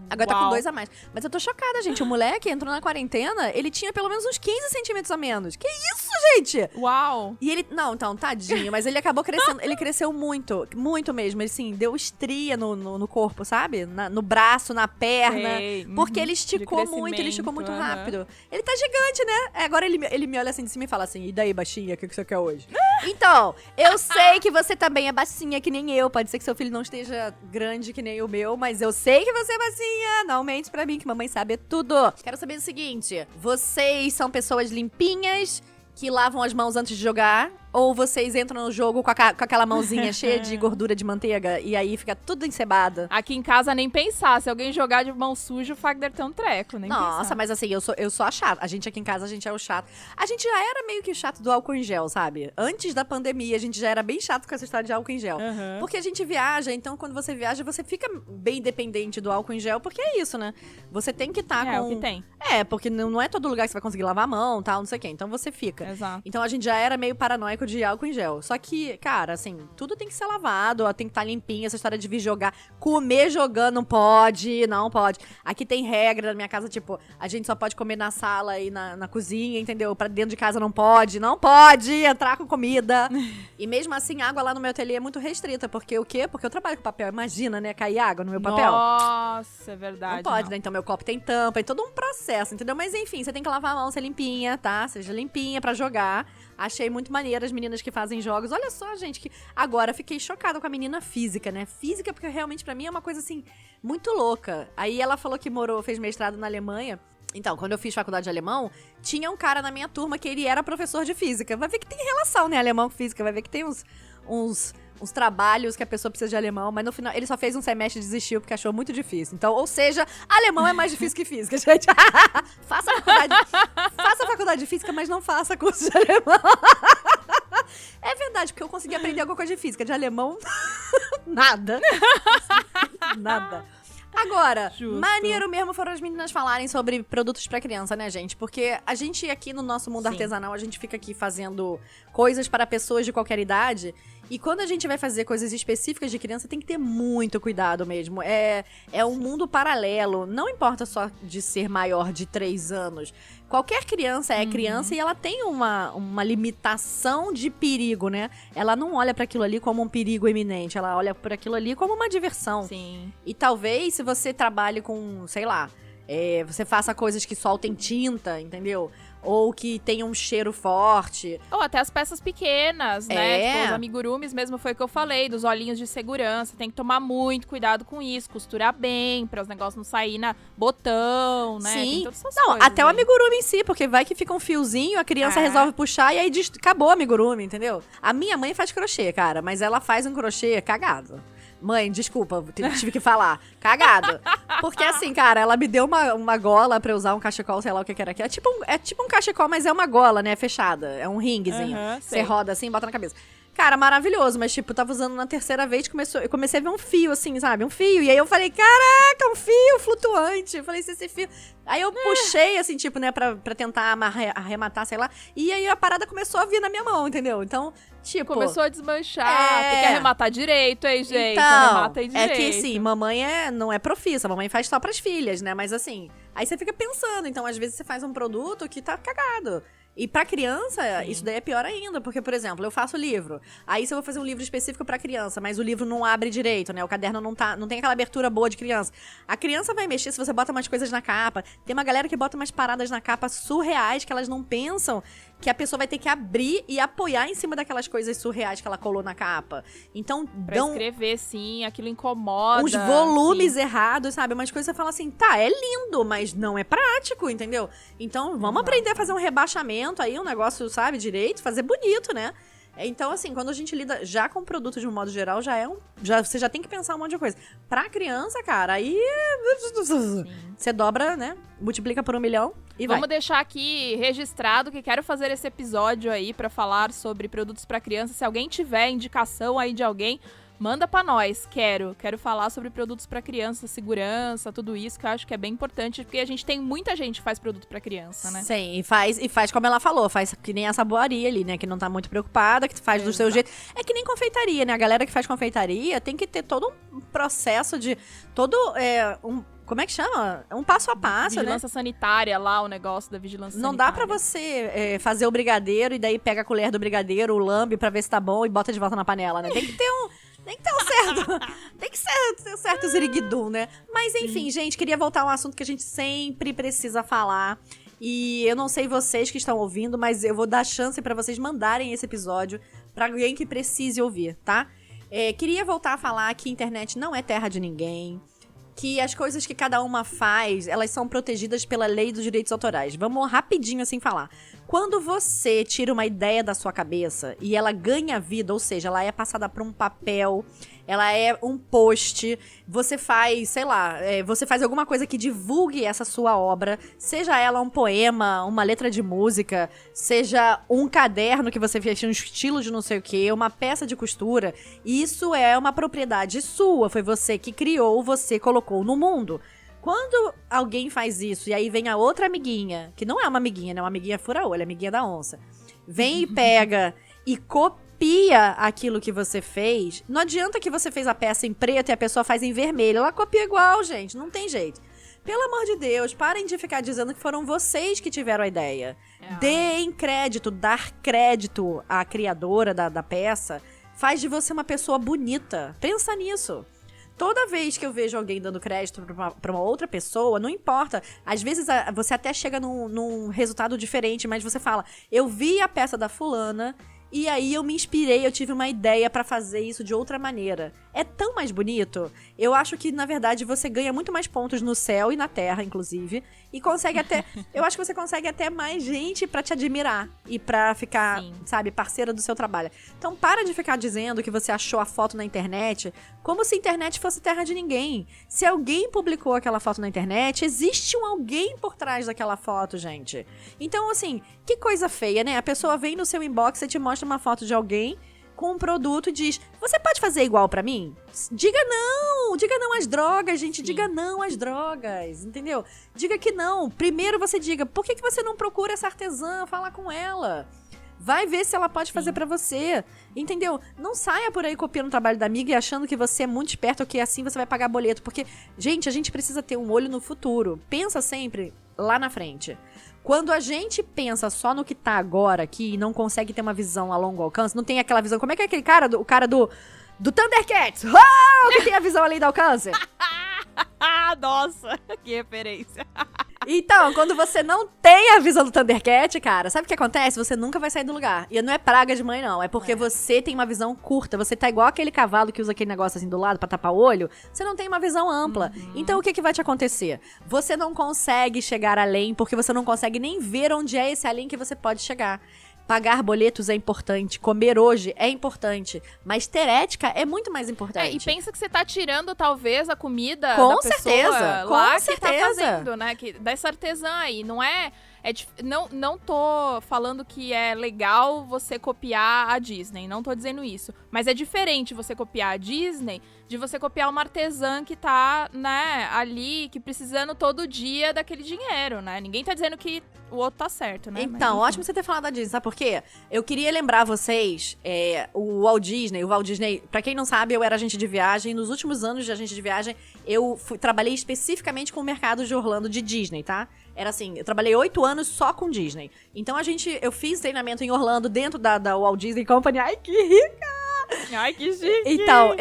Agora tá com 2 a mais. Mas eu tô chocada, gente. O moleque entrou na quarentena, ele tinha pelo menos uns 15 centímetros a menos. Que isso, gente? Uau! E ele... Não, então, tadinho. Mas ele acabou crescendo. Ele cresceu muito. Muito mesmo. Ele, assim, deu estria no corpo, sabe? No braço, na perna. Sei. Porque ele esticou muito. Ele esticou muito rápido. Ele tá gigante, né? Agora ele me olha assim de cima e fala assim, e daí, baixinha? O que você quer hoje? Então, eu sei que você também é baixinha que nem eu. Pode ser que seu filho não esteja grande que nem o meu, mas eu sei que você é baixinha. Não mente pra mim, que mamãe sabe tudo. Quero saber o seguinte, vocês são pessoas limpinhas que lavam as mãos antes de jogar? Ou vocês entram no jogo com aquela mãozinha cheia de gordura de manteiga e aí fica tudo encebado? Aqui em casa nem pensar. Se alguém jogar de mão suja, o Fagner tem um treco, nem Nossa, pensar. mas assim, eu sou a chata. A gente aqui em casa, a gente é o chato. A gente já era meio que chato do álcool em gel, sabe? Antes da pandemia, a gente já era bem chato com essa história de álcool em gel. Porque a gente viaja, então quando você viaja, você fica bem dependente do álcool em gel, porque é isso, né? Você tem que estar com... É o que tem. porque não é todo lugar que você vai conseguir lavar a mão, tal, não sei o quê. Então você fica. Exato. Então a gente já era meio paranoico histórico de álcool em gel. Só que, cara, assim, tudo tem que ser lavado, ó, tem que estar limpinho. Essa história de vir jogar, comer jogando, não pode. Aqui tem regra na minha casa, tipo, a gente só pode comer na sala e na cozinha, entendeu? Pra dentro de casa não pode entrar com comida. E mesmo assim, a água lá no meu ateliê é muito restrita, porque o quê? Porque eu trabalho com papel, imagina, né, cair água no meu papel. Nossa, é verdade. Não pode, né? Então meu copo tem tampa, é todo um processo, entendeu? Mas enfim, você tem que lavar a mão, ser limpinha, tá? Seja limpinha pra jogar. Achei muito maneiro as meninas que fazem jogos. Olha só, gente, que agora fiquei chocada com a menina física, né? Física, porque realmente pra mim é uma coisa, assim, muito louca. Aí ela falou que fez mestrado na Alemanha. Então, quando eu fiz faculdade de alemão, tinha um cara na minha turma que ele era professor de física. Vai ver que tem relação, né, alemão com física. Vai ver que tem uns trabalhos que a pessoa precisa de alemão, mas no final ele só fez um semestre e desistiu porque achou muito difícil. Então, ou seja, alemão é mais difícil que física, gente. Faça faculdade de física, mas não faça curso de alemão. É verdade, porque eu consegui aprender alguma coisa de física. De alemão, nada. Nada. Agora, Justo. Maneiro mesmo foram as meninas falarem sobre produtos pra criança, né, gente? Porque a gente aqui no nosso mundo artesanal, a gente fica aqui fazendo coisas para pessoas de qualquer idade. E quando a gente vai fazer coisas específicas de criança, tem que ter muito cuidado mesmo. É um mundo paralelo. Não importa só de ser maior de 3 anos. Qualquer criança é criança e ela tem uma limitação de perigo, né? Ela não olha para aquilo ali como um perigo iminente. Ela olha para aquilo ali como uma diversão. Sim. E talvez, se você trabalhe com, sei lá, você faça coisas que soltem tinta, entendeu? Ou que tenham um cheiro forte. Ou até as peças pequenas, né? Tipo, os amigurumis mesmo foi o que eu falei, dos olhinhos de segurança. Tem que tomar muito cuidado com isso, costurar bem, para os negócios não saírem na botão, né? Sim. Tem todas essas Não, coisas até o aí. amigurumi em si, porque vai que fica um fiozinho, a criança resolve puxar e aí acabou o amigurumi, entendeu? A minha mãe faz crochê, cara, mas ela faz um crochê cagado. Mãe, desculpa, tive que falar. Cagado. Porque assim, cara, ela me deu uma gola pra eu usar um cachecol, sei lá o que era aquilo. É tipo um cachecol, mas é uma gola, né? Fechada. É um ringuezinho. Você roda assim e bota na cabeça. Cara, maravilhoso, mas tipo, tava usando na terceira vez, eu comecei a ver um fio, assim, sabe? Um fio. E aí eu falei, caraca, um fio flutuante. Eu falei, se esse fio... Aí eu puxei, assim, tipo, né, pra tentar arrematar, sei lá. E aí a parada começou a vir na minha mão, entendeu? Então, tipo... Começou a desmanchar. Tem que arrematar direito aí, gente. Então, Arremata aí direito. é que, assim, mamãe não é profissa. Mamãe faz só pras filhas, né? Mas, assim, aí você fica pensando. Então, às vezes, você faz um produto que tá cagado. E pra criança, isso daí é pior ainda, porque, por exemplo, eu faço livro. Aí se eu vou fazer um livro específico pra criança, mas o livro não abre direito, né? O caderno não tem aquela abertura boa de criança. A criança vai mexer se você bota umas coisas na capa. Tem uma galera que bota umas paradas na capa surreais que elas não pensam que a pessoa vai ter que abrir e apoiar em cima daquelas coisas surreais que ela colou na capa. Então, Pra escrever, sim, aquilo incomoda. uns volumes errados, sabe? Umas coisas que você fala assim, tá, é lindo, mas não é prático, entendeu? Então, vamos aprender a fazer um rebaixamento aí, um negócio, sabe, direito, fazer bonito, né? Então, assim, quando a gente lida já com produto de um modo geral, você já tem que pensar um monte de coisa. Pra criança, cara, aí você dobra, né? Multiplica por 1 milhão e vai. Vamos deixar aqui registrado que quero fazer esse episódio aí pra falar sobre produtos pra criança. Se alguém tiver indicação aí de alguém, manda pra nós. Quero falar sobre produtos pra criança, segurança, tudo isso, que eu acho que é bem importante, porque a gente tem muita gente que faz produto pra criança, né? Sim, e faz como ela falou, faz que nem a saboaria ali, né, que não tá muito preocupada, que faz do seu jeito. É que nem confeitaria, né, a galera que faz confeitaria tem que ter todo um processo de, como é que chama? Um passo a passo, Vigilância sanitária lá, o negócio da vigilância Não sanitária. dá pra você fazer o brigadeiro e daí pega a colher do brigadeiro, o lambe pra ver se tá bom e bota de volta na panela, né? Tem que ter um certo. Tem que ser um certo ziriguidum, né? Mas enfim, gente, queria voltar a um assunto que a gente sempre precisa falar. E eu não sei vocês que estão ouvindo, mas eu vou dar chance pra vocês mandarem esse episódio pra alguém que precise ouvir, tá? Queria voltar a falar que a internet não é terra de ninguém. Que as coisas que cada uma faz, elas são protegidas pela lei dos direitos autorais. Vamos rapidinho assim falar. Quando você tira uma ideia da sua cabeça e ela ganha vida, ou seja, ela é passada para um papel, ela é um post, você faz, sei lá, você faz alguma coisa que divulgue essa sua obra, seja ela um poema, uma letra de música, seja um caderno que você fez um estilo de não sei o que, uma peça de costura, isso é uma propriedade sua, foi você que criou, você colocou no mundo. Quando alguém faz isso e aí vem a outra amiguinha, que não é uma amiguinha, né? Uma amiguinha fura-olho, amiguinha da onça. Vem e pega e copia aquilo que você fez, não adianta que você fez a peça em preto e a pessoa faz em vermelho. Ela copia igual, gente. Não tem jeito. Pelo amor de Deus, parem de ficar dizendo que foram vocês que tiveram a ideia. Deem crédito, dar crédito à criadora da peça faz de você uma pessoa bonita. Pensa nisso. Toda vez que eu vejo alguém dando crédito pra uma outra pessoa, não importa. Às vezes você até chega num resultado diferente, mas você fala, eu vi a peça da fulana e aí eu me inspirei, eu tive uma ideia pra fazer isso de outra maneira. É tão mais bonito. Eu acho que, na verdade, você ganha muito mais pontos no céu e na terra, inclusive. E consegue até... eu acho que você consegue até mais gente pra te admirar. E pra ficar, Sim. sabe, parceira do seu trabalho. Então, para de ficar dizendo que você achou a foto na internet, como se a internet fosse terra de ninguém. Se alguém publicou aquela foto na internet, existe um alguém por trás daquela foto, gente. Então, assim, que coisa feia, né? A pessoa vem no seu inbox e te mostra uma foto de alguém com um produto e diz, você pode fazer igual pra mim? Diga não às drogas, gente. Sim. Diga não às drogas, entendeu? Diga que não. Primeiro você diga, por que você não procura essa artesã, fala com ela? Vai ver se ela pode fazer pra você, entendeu? Não saia por aí copiando o trabalho da amiga e achando que você é muito esperto ou que assim você vai pagar boleto. Porque, gente, a gente precisa ter um olho no futuro. Pensa sempre lá na frente. Quando a gente pensa só no que tá agora aqui e não consegue ter uma visão a longo alcance, não tem aquela visão... Como é que é aquele cara, o cara do Thundercats? Oh, que tem a visão além do alcance? Nossa, que referência. Então, quando você não tem a visão do Thundercat, cara, sabe o que acontece? Você nunca vai sair do lugar. E não é praga de mãe, não. É porque você tem uma visão curta. Você tá igual aquele cavalo que usa aquele negócio assim do lado pra tapar o olho. Você não tem uma visão ampla. Então, o que vai te acontecer? Você não consegue chegar além porque você não consegue nem ver onde é esse além que você pode chegar. Pagar boletos é importante, comer hoje é importante, mas ter ética é muito mais importante. E pensa que você tá tirando, talvez, a comida Com da pessoa certeza, lá com que tá certeza. fazendo, né? Dessa artesã aí. Não é... não tô falando que é legal você copiar a Disney, não tô dizendo isso. Mas é diferente você copiar a Disney de você copiar uma artesã que tá, né, ali, que precisando todo dia daquele dinheiro, né? Ninguém tá dizendo que o outro tá certo, né? Então, Mas, ótimo você ter falado da Disney, sabe por quê? Eu queria lembrar vocês, o Walt Disney, pra quem não sabe, eu era agente de viagem. Nos últimos anos de agente de viagem, eu trabalhei especificamente com o mercado de Orlando de Disney, tá? Era assim, eu trabalhei 8 anos só com Disney. Então eu fiz treinamento em Orlando dentro da Walt Disney Company. Ai, que rica! Ai, que chique! Então,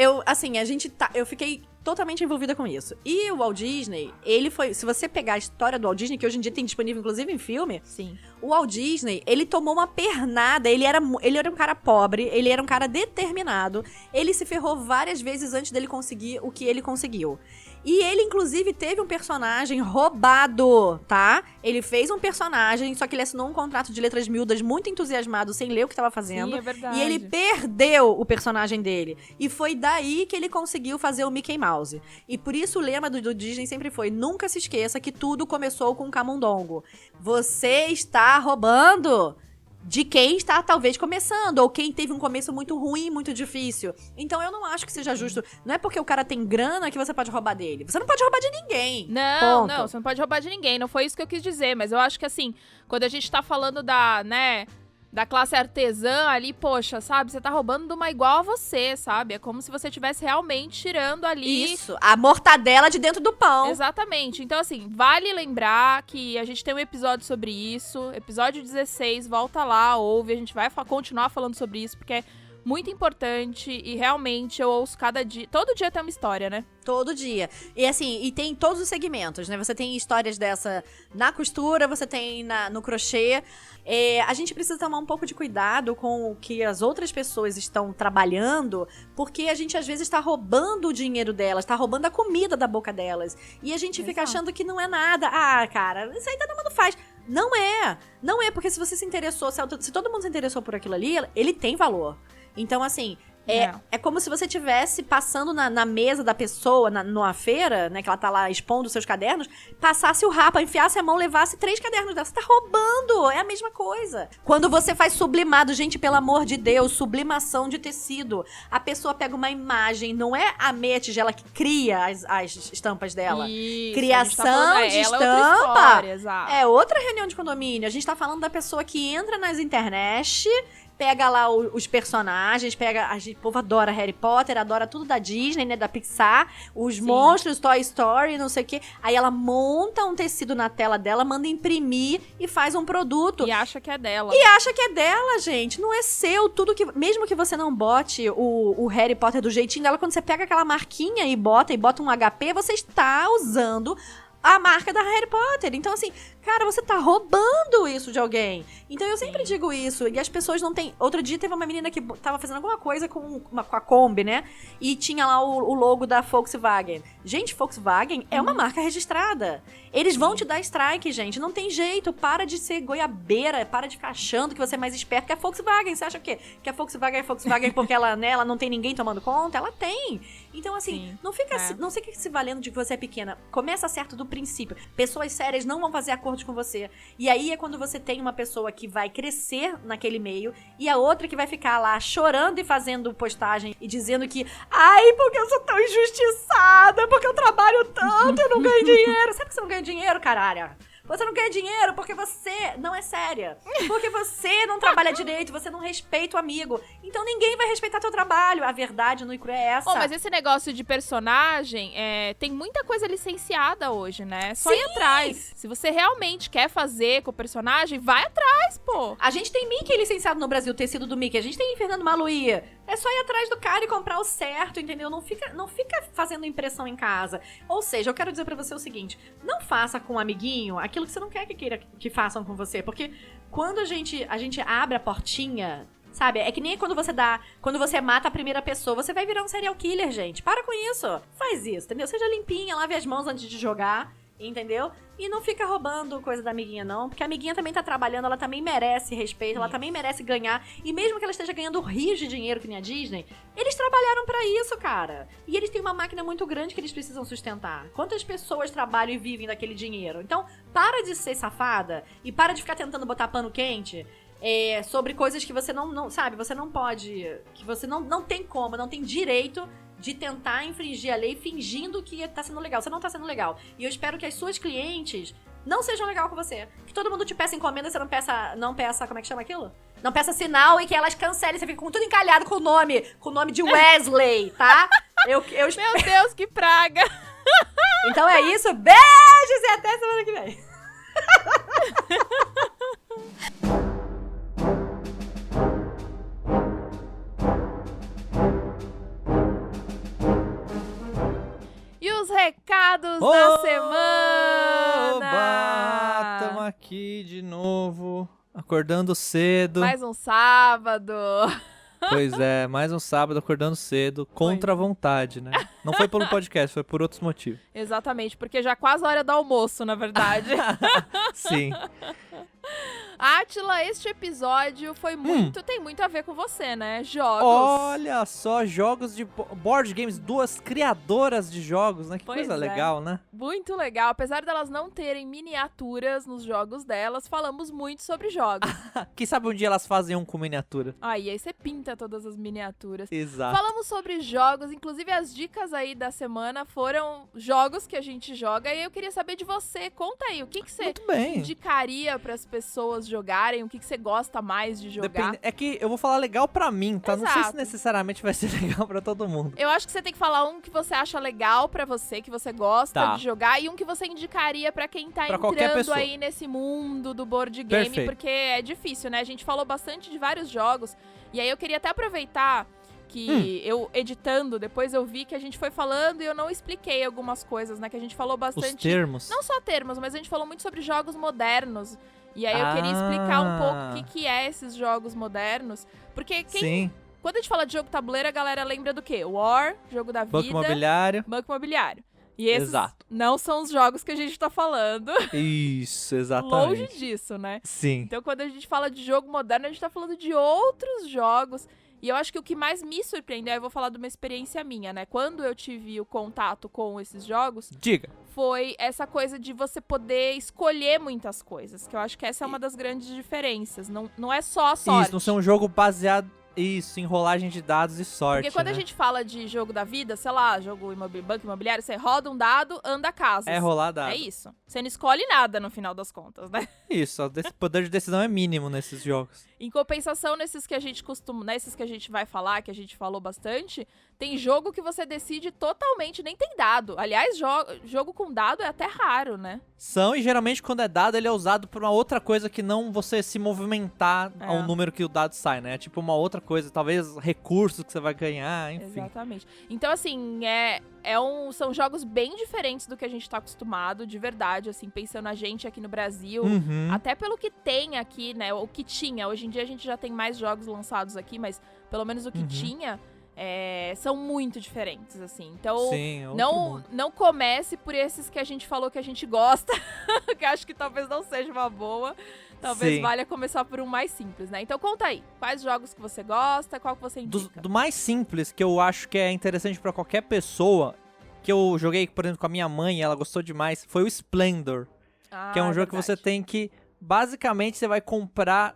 eu fiquei totalmente envolvida com isso. E o Walt Disney, ele foi... Se você pegar a história do Walt Disney, que hoje em dia tem disponível, inclusive, em filme... Sim. O Walt Disney, ele tomou uma pernada. Ele era um cara pobre, ele era um cara determinado. Ele se ferrou várias vezes antes dele conseguir o que ele conseguiu. E ele, inclusive, teve um personagem roubado, tá? Ele fez um personagem, só que ele assinou um contrato de letras miúdas muito entusiasmado, sem ler o que estava fazendo. Sim, é verdade. E ele perdeu o personagem dele. E foi daí que ele conseguiu fazer o Mickey Mouse. E por isso o lema do Disney sempre foi: nunca se esqueça que tudo começou com um camundongo. Você está roubando de quem está talvez começando, ou quem teve um começo muito ruim, muito difícil. Então eu não acho que seja justo. Não é porque o cara tem grana que você pode roubar dele. Você não pode roubar de ninguém. Não, Ponto. não, você não pode roubar de ninguém. Não foi isso que eu quis dizer, mas eu acho que assim, quando a gente tá falando da classe artesã ali, poxa, sabe? Você tá roubando de uma igual a você, sabe? É como se você estivesse realmente tirando ali... Isso, a mortadela de dentro do pão. Exatamente. Então, assim, vale lembrar que a gente tem um episódio sobre isso. Episódio 16, volta lá, ouve. A gente vai continuar falando sobre isso, porque é muito importante e realmente eu ouço cada dia... Todo dia tem uma história, né? Todo dia. E assim, e tem todos os segmentos, né? Você tem histórias dessa na costura, você tem no crochê. A gente precisa tomar um pouco de cuidado com o que as outras pessoas estão trabalhando, porque a gente às vezes está roubando o dinheiro delas, está roubando a comida da boca delas. E a gente fica achando que não é nada. Ah, cara, isso aí todo mundo faz. Não é. Não é, porque se você se interessou, se todo mundo se interessou por aquilo ali, ele tem valor. Então, assim... É como se você estivesse passando na mesa da pessoa, numa feira, né, que ela tá lá expondo os seus cadernos, passasse o rapa, enfiasse a mão, levasse 3 cadernos dela. Você tá roubando! É a mesma coisa. Quando você faz sublimado, gente, pelo amor de Deus, sublimação de tecido. A pessoa pega uma imagem, não é a meia tigela que cria as estampas dela. Isso, Criação de ela estampa. É outra história, exato. É outra reunião de condomínio. A gente tá falando da pessoa que entra nas internet... pega lá os personagens, o povo adora Harry Potter, adora tudo da Disney, né, da Pixar, os monstros, Toy Story, não sei o quê. Aí ela monta um tecido na tela dela, manda imprimir e faz um produto. E acha que é dela. E acha que é dela, gente. Não é seu. Tudo que... Mesmo que você não bote o Harry Potter do jeitinho dela, quando você pega aquela marquinha e bota um HP, você está usando a marca da Harry Potter. Então, assim, cara, você tá roubando isso de alguém. Então, eu sempre digo isso. E as pessoas não têm... Outro dia, teve uma menina que tava fazendo alguma coisa com a Kombi, né? E tinha lá o logo da Volkswagen. Gente, Volkswagen é uma marca registrada. Eles vão te dar strike, gente. Não tem jeito. Para de ser goiabeira. Para de ficar achando que você é mais esperto que a Volkswagen. Você acha o quê? Que a Volkswagen é Volkswagen porque ela não tem ninguém tomando conta? Ela tem. Então, assim, não fica se valendo de que você é pequena. Começa certo do princípio. Pessoas sérias não vão fazer acordos com você. E aí é quando você tem uma pessoa que vai crescer naquele meio e a outra que vai ficar lá chorando e fazendo postagem e dizendo que ai, porque eu sou tão injustiçada, porque eu trabalho tanto e eu não ganho dinheiro. Sabe que você não ganha dinheiro, caralho? Você não ganha dinheiro porque você não é séria. Porque você não trabalha direito, você não respeita o amigo. Então ninguém vai respeitar teu trabalho. A verdade no ICRU é essa. Mas esse negócio de personagem, tem muita coisa licenciada hoje, né? Só ir atrás. Se você realmente quer fazer com o personagem, vai atrás, pô. A gente tem Mickey licenciado no Brasil, tecido do Mickey. A gente tem Fernando Maluía. É só ir atrás do cara e comprar o certo, entendeu? Não fica fazendo impressão em casa. Ou seja, eu quero dizer pra você o seguinte. Não faça com um amiguinho aquilo que você não quer que façam com você. Porque quando a gente abre a portinha, sabe? É que nem quando você mata a primeira pessoa, você vai virar um serial killer, gente. Para com isso. Faz isso, entendeu? Seja limpinha, lave as mãos antes de jogar, entendeu? E não fica roubando coisa da amiguinha, não. Porque a amiguinha também tá trabalhando, ela também merece respeito, ela também merece ganhar. E mesmo que ela esteja ganhando rios de dinheiro, que nem a Disney, eles trabalharam pra isso, cara. E eles têm uma máquina muito grande que eles precisam sustentar. Quantas pessoas trabalham e vivem daquele dinheiro? Então, para de ser safada e para de ficar tentando botar pano quente sobre coisas que você não sabe, você não pode, que você não tem como, não tem direito de tentar infringir a lei fingindo que tá sendo legal. Você não tá sendo legal. E eu espero que as suas clientes não sejam legal com você. Que todo mundo te peça encomenda, você não peça, como é que chama aquilo? Não peça sinal e que elas cancelem. Você fica com tudo encalhado com o nome de Wesley, tá? Eu espero... Meu Deus, que praga! Então é isso. Beijos e até semana que vem. E os recados da semana! Oba! Tamo aqui de novo, acordando cedo. Mais um sábado. Pois é, mais um sábado acordando cedo, contra a vontade, né? Não foi pelo podcast, foi por outros motivos. Exatamente, porque já quase a hora do almoço, na verdade. Sim. Átila, este episódio foi tem muito a ver com você, né? Jogos. Olha só, jogos de board games, duas criadoras de jogos, né? Que coisa legal, né? Muito legal. Apesar delas não terem miniaturas nos jogos delas, falamos muito sobre jogos. Quem sabe um dia elas fazem um com miniatura. E aí você pinta todas as miniaturas. Exato. Falamos sobre jogos, inclusive as dicas aí da semana foram jogos que a gente joga. E eu queria saber de você. Conta aí, o que você indicaria para as pessoas jogarem? O que você gosta mais de jogar? Depende. É que eu vou falar legal pra mim, tá? Exato. Não sei se necessariamente vai ser legal pra todo mundo. Eu acho que você tem que falar um que você acha legal pra você, que você gosta de jogar, e um que você indicaria pra quem tá entrando aí nesse mundo do board game. Perfeito. Porque é difícil, né? A gente falou bastante de vários jogos, e aí eu queria até aproveitar que eu, editando, depois eu vi que a gente foi falando e eu não expliquei algumas coisas, né? Que a gente falou bastante... Os termos. Não só termos, mas a gente falou muito sobre jogos modernos. E aí eu queria explicar um pouco o que é esses jogos modernos. Porque quando a gente fala de jogo tabuleiro, a galera lembra do quê? War, jogo da vida... Banco Imobiliário. Banco Imobiliário. E esses não são os jogos que a gente tá falando. Isso, exatamente. Longe disso, né? Sim. Então quando a gente fala de jogo moderno, a gente tá falando de outros jogos. E eu acho que o que mais me surpreendeu, eu vou falar de uma experiência minha, né? Quando eu tive o contato com esses jogos... Diga. Foi essa coisa de você poder escolher muitas coisas. Que eu acho que essa é uma das grandes diferenças. Não é só a sorte. Isso, não ser um jogo baseado Isso, enrolagem de dados e sorte, Porque quando né? a gente fala de jogo da vida, sei lá, banco imobiliário, você roda um dado, anda casas. É rolar dado. É isso. Você não escolhe nada no final das contas, né? Isso, o poder de decisão é mínimo nesses jogos. Em compensação, nesses que a gente vai falar, que a gente falou bastante, tem jogo que você decide totalmente, nem tem dado. Aliás, jogo com dado é até raro, né? E geralmente quando é dado, ele é usado por uma outra coisa que não você se movimentar ao número que o dado sai, né? Tipo uma outra coisa, talvez recursos que você vai ganhar, enfim. Exatamente. Então, assim, são jogos bem diferentes do que a gente tá acostumado, de verdade, assim, pensando a gente aqui no Brasil. Uhum. Até pelo que tem aqui, né? O que tinha. Hoje em dia a gente já tem mais jogos lançados aqui, mas pelo menos o que tinha são muito diferentes, assim. Então, Sim, não comece por esses que a gente falou que a gente gosta, que acho que talvez não seja uma boa. Talvez valha começar por um mais simples, né? Então conta aí, quais jogos que você gosta, qual que você indica? Do mais simples, que eu acho que é interessante pra qualquer pessoa, que eu joguei, por exemplo, com a minha mãe e ela gostou demais, foi o Splendor. Que é um jogo que você tem que, basicamente, você vai comprar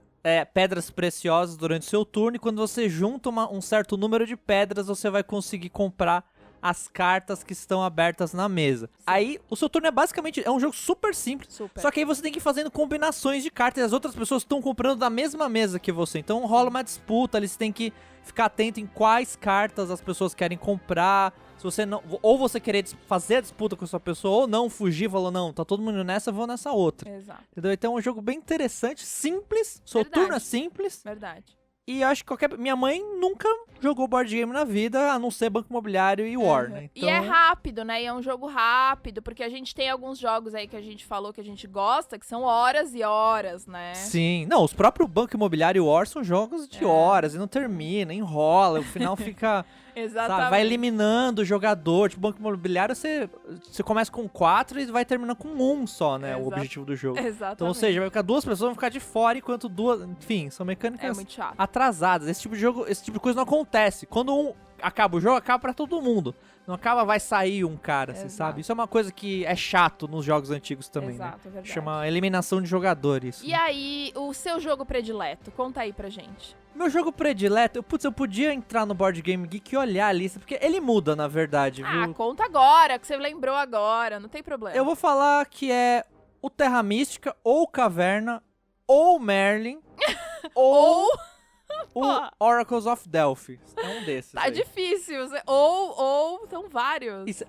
pedras preciosas durante o seu turno, e quando você junta um certo número de pedras, você vai conseguir comprar as cartas que estão abertas na mesa. Sim. Aí, o seu turno é um jogo super simples, só que aí você tem que ir fazendo combinações de cartas, e as outras pessoas estão comprando da mesma mesa que você, então rola uma disputa, eles têm que ficar atento em quais cartas as pessoas querem comprar. Se você não, ou você querer fazer a disputa com a sua pessoa, ou não, fugir, falou, não, tá todo mundo nessa, eu vou nessa outra. Exato. Entendeu? Então é um jogo bem interessante, simples, seu turno é simples. Verdade. E eu acho que minha mãe nunca jogou board game na vida, a não ser Banco Imobiliário e War, né? Então... E é rápido, né? E é um jogo rápido, porque a gente tem alguns jogos aí que a gente falou que a gente gosta, que são horas e horas, né? Sim. Não, os próprios Banco Imobiliário e War são jogos de horas, e não termina, enrola, o final fica... Exatamente. Sabe, vai eliminando o jogador. Tipo, Banco Imobiliário, você começa com 4 e vai terminando com 1 só, né? O objetivo do jogo. Exatamente. Então, ou seja, vai ficar 2 pessoas, vão ficar de fora, enquanto 2... Enfim, são mecânicas muito chato. atrasadas. Esse tipo de coisa não acontece. Quando acaba o jogo, acaba pra todo mundo. Não acaba, vai sair um cara, você sabe? Isso é uma coisa que é chato nos jogos antigos também, né? É verdade. Chama eliminação de jogadores. E aí, o seu jogo predileto? Conta aí pra gente. Meu jogo predileto, eu podia entrar no Board Game Geek e olhar a lista, porque ele muda, na verdade, viu? Conta agora, que você lembrou agora, não tem problema. Eu vou falar que é o Terra Mística, ou Caverna, ou Merlin, ou o Oracles of Delphi. É um desses. Tá aí. difícil. Ou, são vários. Isso.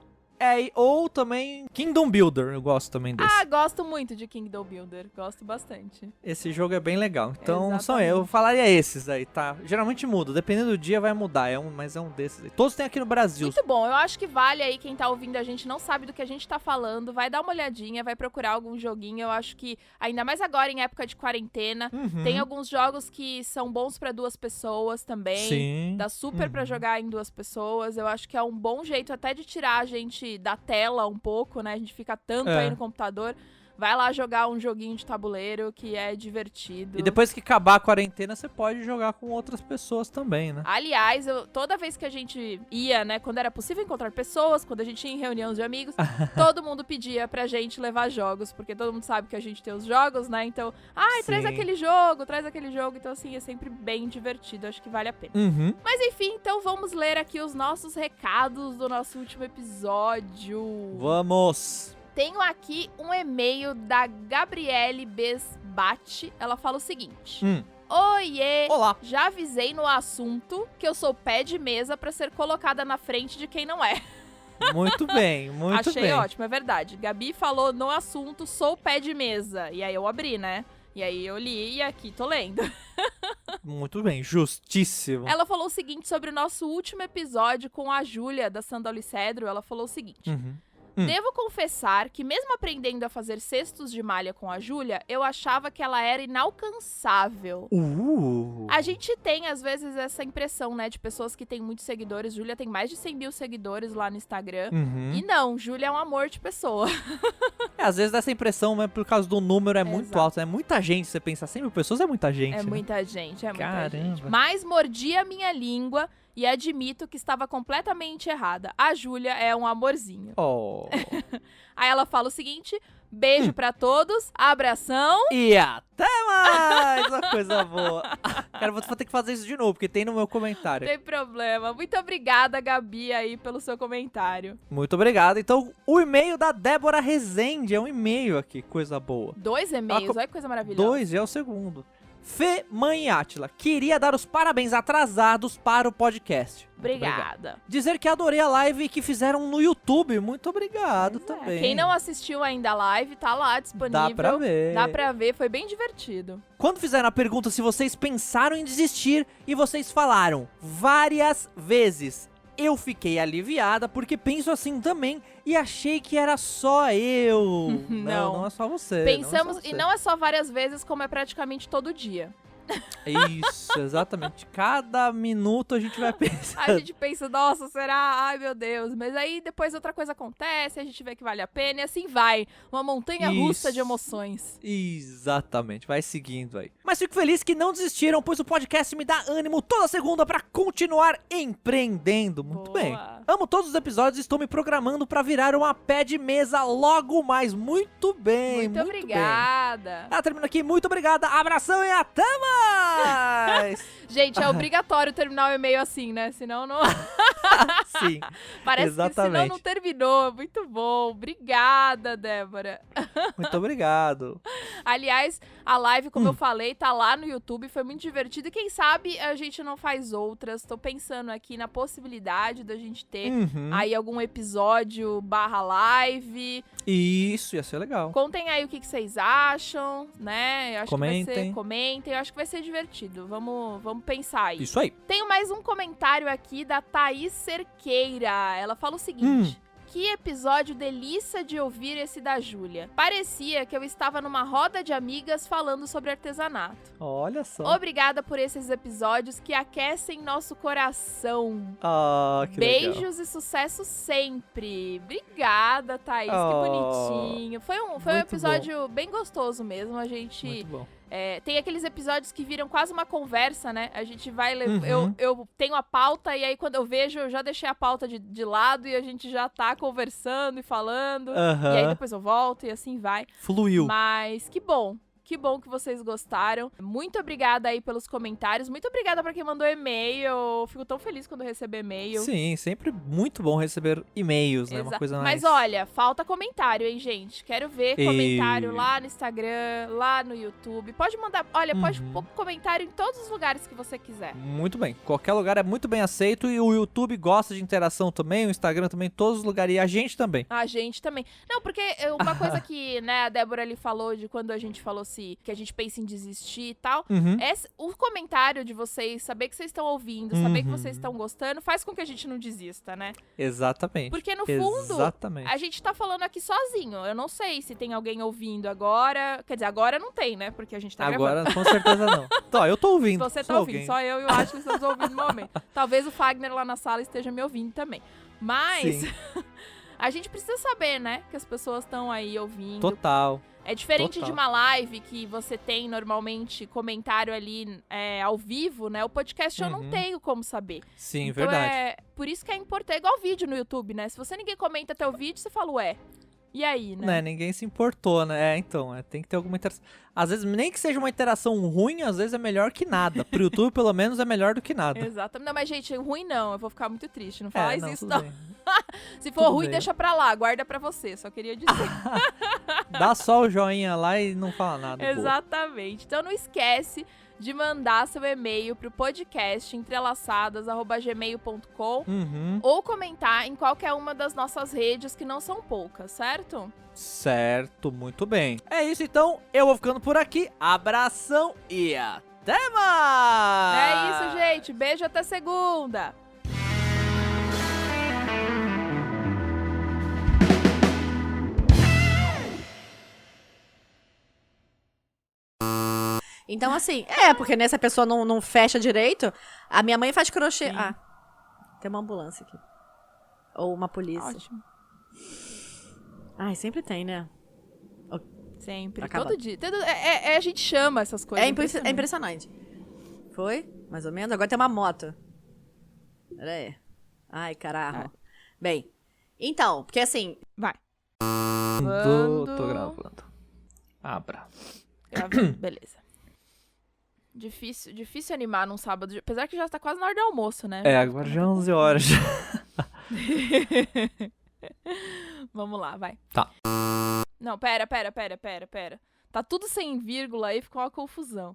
Ou também Kingdom Builder, eu gosto também desse. Gosto muito de Kingdom Builder, gosto bastante. Esse jogo é bem legal. Então, Exatamente. eu falaria esses aí, tá? Geralmente muda, dependendo do dia vai mudar, mas é um desses aí. Todos tem aqui no Brasil. Muito bom, eu acho que vale aí, quem tá ouvindo a gente não sabe do que a gente tá falando, vai dar uma olhadinha, vai procurar algum joguinho, eu acho que, ainda mais agora em época de quarentena, tem alguns jogos que são bons pra 2 pessoas também. Sim. Dá super pra jogar em 2 pessoas, eu acho que é um bom jeito até de tirar a gente da tela um pouco, né? A gente fica tanto aí no computador. Vai lá jogar um joguinho de tabuleiro que é divertido. E depois que acabar a quarentena, você pode jogar com outras pessoas também, né? Aliás, toda vez que a gente ia, né, quando era possível encontrar pessoas, quando a gente ia em reunião de amigos, todo mundo pedia pra gente levar jogos, porque todo mundo sabe que a gente tem os jogos, né? Então, traz aquele jogo. Então, assim, é sempre bem divertido. Acho que vale a pena. Uhum. Mas, enfim, então vamos ler aqui os nossos recados do nosso último episódio. Vamos! Tenho aqui um e-mail da Gabriele Besbate. Ela fala o seguinte. Oiê! Olá! Já avisei no assunto que eu sou pé de mesa pra ser colocada na frente de quem não é. Muito bem, muito bem. Achei ótimo, é verdade. Gabi falou no assunto, sou pé de mesa. E aí eu abri, né? E aí eu li e aqui tô lendo. Muito bem, justíssimo. Ela falou o seguinte sobre o nosso último episódio com a Júlia, da Sandola e Cedro. Ela falou o seguinte. Devo confessar que mesmo aprendendo a fazer cestos de malha com a Júlia, eu achava que ela era inalcançável. A gente tem, às vezes, essa impressão, né, de pessoas que têm muitos seguidores. Júlia tem mais de 100 mil seguidores lá no Instagram. E não, Júlia é um amor de pessoa. Às vezes dá essa impressão, mas por causa do número é muito alto. É muita gente, você pensa 100 mil pessoas, é muita gente. É né? muita gente, é muita Caramba. gente. Mas mordi a minha língua e admito que estava completamente errada. A Júlia é um amorzinho. Oh. Aí ela fala o seguinte: Beijo pra todos, abração. E até mais! Uma coisa boa. Cara, vou ter que fazer isso de novo, porque tem no meu comentário. Não tem problema. Muito obrigada, Gabi, aí, pelo seu comentário. Muito obrigado. Então, o e-mail da Débora Rezende é um e-mail aqui, coisa boa. 2 e-mails, olha que coisa maravilhosa. 2 é o segundo. Fê, mãe Átila, queria dar os parabéns atrasados para o podcast. Obrigada. Dizer que adorei a live que fizeram no YouTube. Muito obrigado também. Quem não assistiu ainda a live, tá lá disponível. Dá pra ver. Dá pra ver, foi bem divertido. Quando fizeram a pergunta se vocês pensaram em desistir e vocês falaram várias vezes, eu fiquei aliviada porque penso assim também e achei que era só eu. Não é só você. Pensamos, e não é só várias vezes, como é praticamente todo dia. Isso, exatamente. Cada minuto a gente vai pensar. A gente pensa, nossa, será? Ai, meu Deus. Mas aí depois outra coisa acontece, a gente vê que vale a pena e assim vai. Uma montanha russa de emoções. Exatamente, vai seguindo aí. Mas fico feliz que não desistiram, pois o podcast me dá ânimo toda segunda pra continuar empreendendo. Muito Boa. bem. Amo todos os episódios e estou me programando pra virar uma pé de mesa logo mais. Muito bem, Muito obrigada. Ela termina aqui, muito obrigada, abração e até mais! Gente, é obrigatório terminar o e-mail assim, né? Senão não... Sim, Parece exatamente. que senão não terminou. Muito bom. Obrigada, Débora. Muito obrigado. Aliás, a live, como eu falei, tá lá no YouTube. Foi muito divertido. E quem sabe a gente não faz outras. Tô pensando aqui na possibilidade da gente ter aí algum episódio /live. Isso, ia ser legal. Contem aí o que vocês acham, né? Eu acho Comentem. que vai ser, comentem. Eu acho que vai ser divertido. Vamos pensar aí. Isso aí. Tenho mais um comentário aqui da Thaís Cerqueira. Ela fala o seguinte. Que episódio delícia de ouvir esse da Júlia. Parecia que eu estava numa roda de amigas falando sobre artesanato. Olha só. Obrigada por esses episódios que aquecem nosso coração. Ah, que legal. Beijos e sucesso sempre. Obrigada, Thaís. Que bonitinho. Foi um episódio bem gostoso mesmo. A gente... Muito bom. tem aqueles episódios que viram quase uma conversa, né? A gente vai... Eu tenho a pauta e aí quando eu vejo, eu já deixei a pauta de lado e a gente já tá conversando e falando. E aí depois eu volto e assim vai. Fluiu. Mas que bom. Que bom que vocês gostaram. Muito obrigada aí pelos comentários. Muito obrigada pra quem mandou e-mail. Eu fico tão feliz quando recebo e-mail. Sim, sempre muito bom receber e-mails, né? Uma coisa mais... Mas olha, falta comentário, hein, gente? Quero ver comentário lá no Instagram, lá no YouTube. Pode mandar, olha, pode pôr comentário em todos os lugares que você quiser. Muito bem. Qualquer lugar é muito bem aceito e o YouTube gosta de interação também, o Instagram também, todos os lugares. E a gente também. A gente também. Não, porque uma coisa que, né, a Débora ali falou de quando a gente falou que a gente pensa em desistir e tal, o comentário de vocês, saber que vocês estão ouvindo, saber que vocês estão gostando, faz com que a gente não desista, né? Exatamente. Porque no fundo, a gente tá falando aqui sozinho. Eu não sei se tem alguém ouvindo agora. Quer dizer, agora não tem, né? Porque a gente tá agora, gravando. com certeza não. Então, eu tô ouvindo. Você tá ouvindo, só eu e o Ashley estamos ouvindo no momento. Talvez o Fagner lá na sala esteja me ouvindo também. Mas a gente precisa saber, né? Que as pessoas estão aí ouvindo. Total. É diferente de uma live que você tem normalmente comentário ali ao vivo, né? O podcast eu não tenho como saber. Sim, então verdade. Por isso que é importante. É igual vídeo no YouTube, né? Se você ninguém comenta teu vídeo, você fala, ué. E aí, né? Ninguém se importou, né? Então, tem que ter alguma interação. Às vezes, nem que seja uma interação ruim, às vezes é melhor que nada. Pro YouTube, pelo menos, é melhor do que nada. Exatamente. Não, mas, gente, ruim não. Eu vou ficar muito triste. Não faz isso, não. Se for ruim, deixa pra lá. Guarda pra você. Só queria dizer. Dá só o joinha lá e não fala nada. Exatamente. Então, não esquece de mandar seu e-mail pro podcast entrelaçadas@gmail.com ou comentar em qualquer uma das nossas redes, que não são poucas, certo? Certo, muito bem. É isso então, eu vou ficando por aqui. Abração e até mais! É isso, gente. Beijo até segunda. Então, assim, porque nessa pessoa não fecha direito. A minha mãe faz crochê. Sim. Tem uma ambulância aqui. Ou uma polícia. Ótimo. Ai, sempre tem, né? Sempre. Acaba. Todo dia. A gente chama essas coisas. É impressionante. Foi? Mais ou menos? Agora tem uma moto. Pera aí. Ai, caralho. Bem, então, porque assim... Vai. Tô gravando. Abra. Gravando, beleza. Difícil animar num sábado. Apesar que já tá quase na hora do almoço, né? Agora já é 11 horas. Vamos lá, vai. Tá. Não, pera. Tá tudo sem vírgula aí, ficou uma confusão.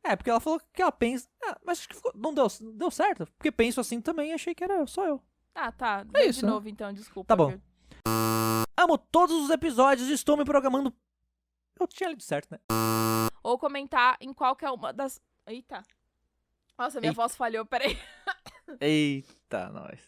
Porque ela falou que ela pensa... mas acho que não deu certo. Porque penso assim também, achei que era só eu. Ah, tá. É Lê isso, de né? novo, então, desculpa. Tá bom. Amo todos os episódios e estou me programando... Eu tinha lido certo, né? Ou comentar em qualquer uma das... Eita. Nossa, minha voz falhou, peraí. Eita, nós.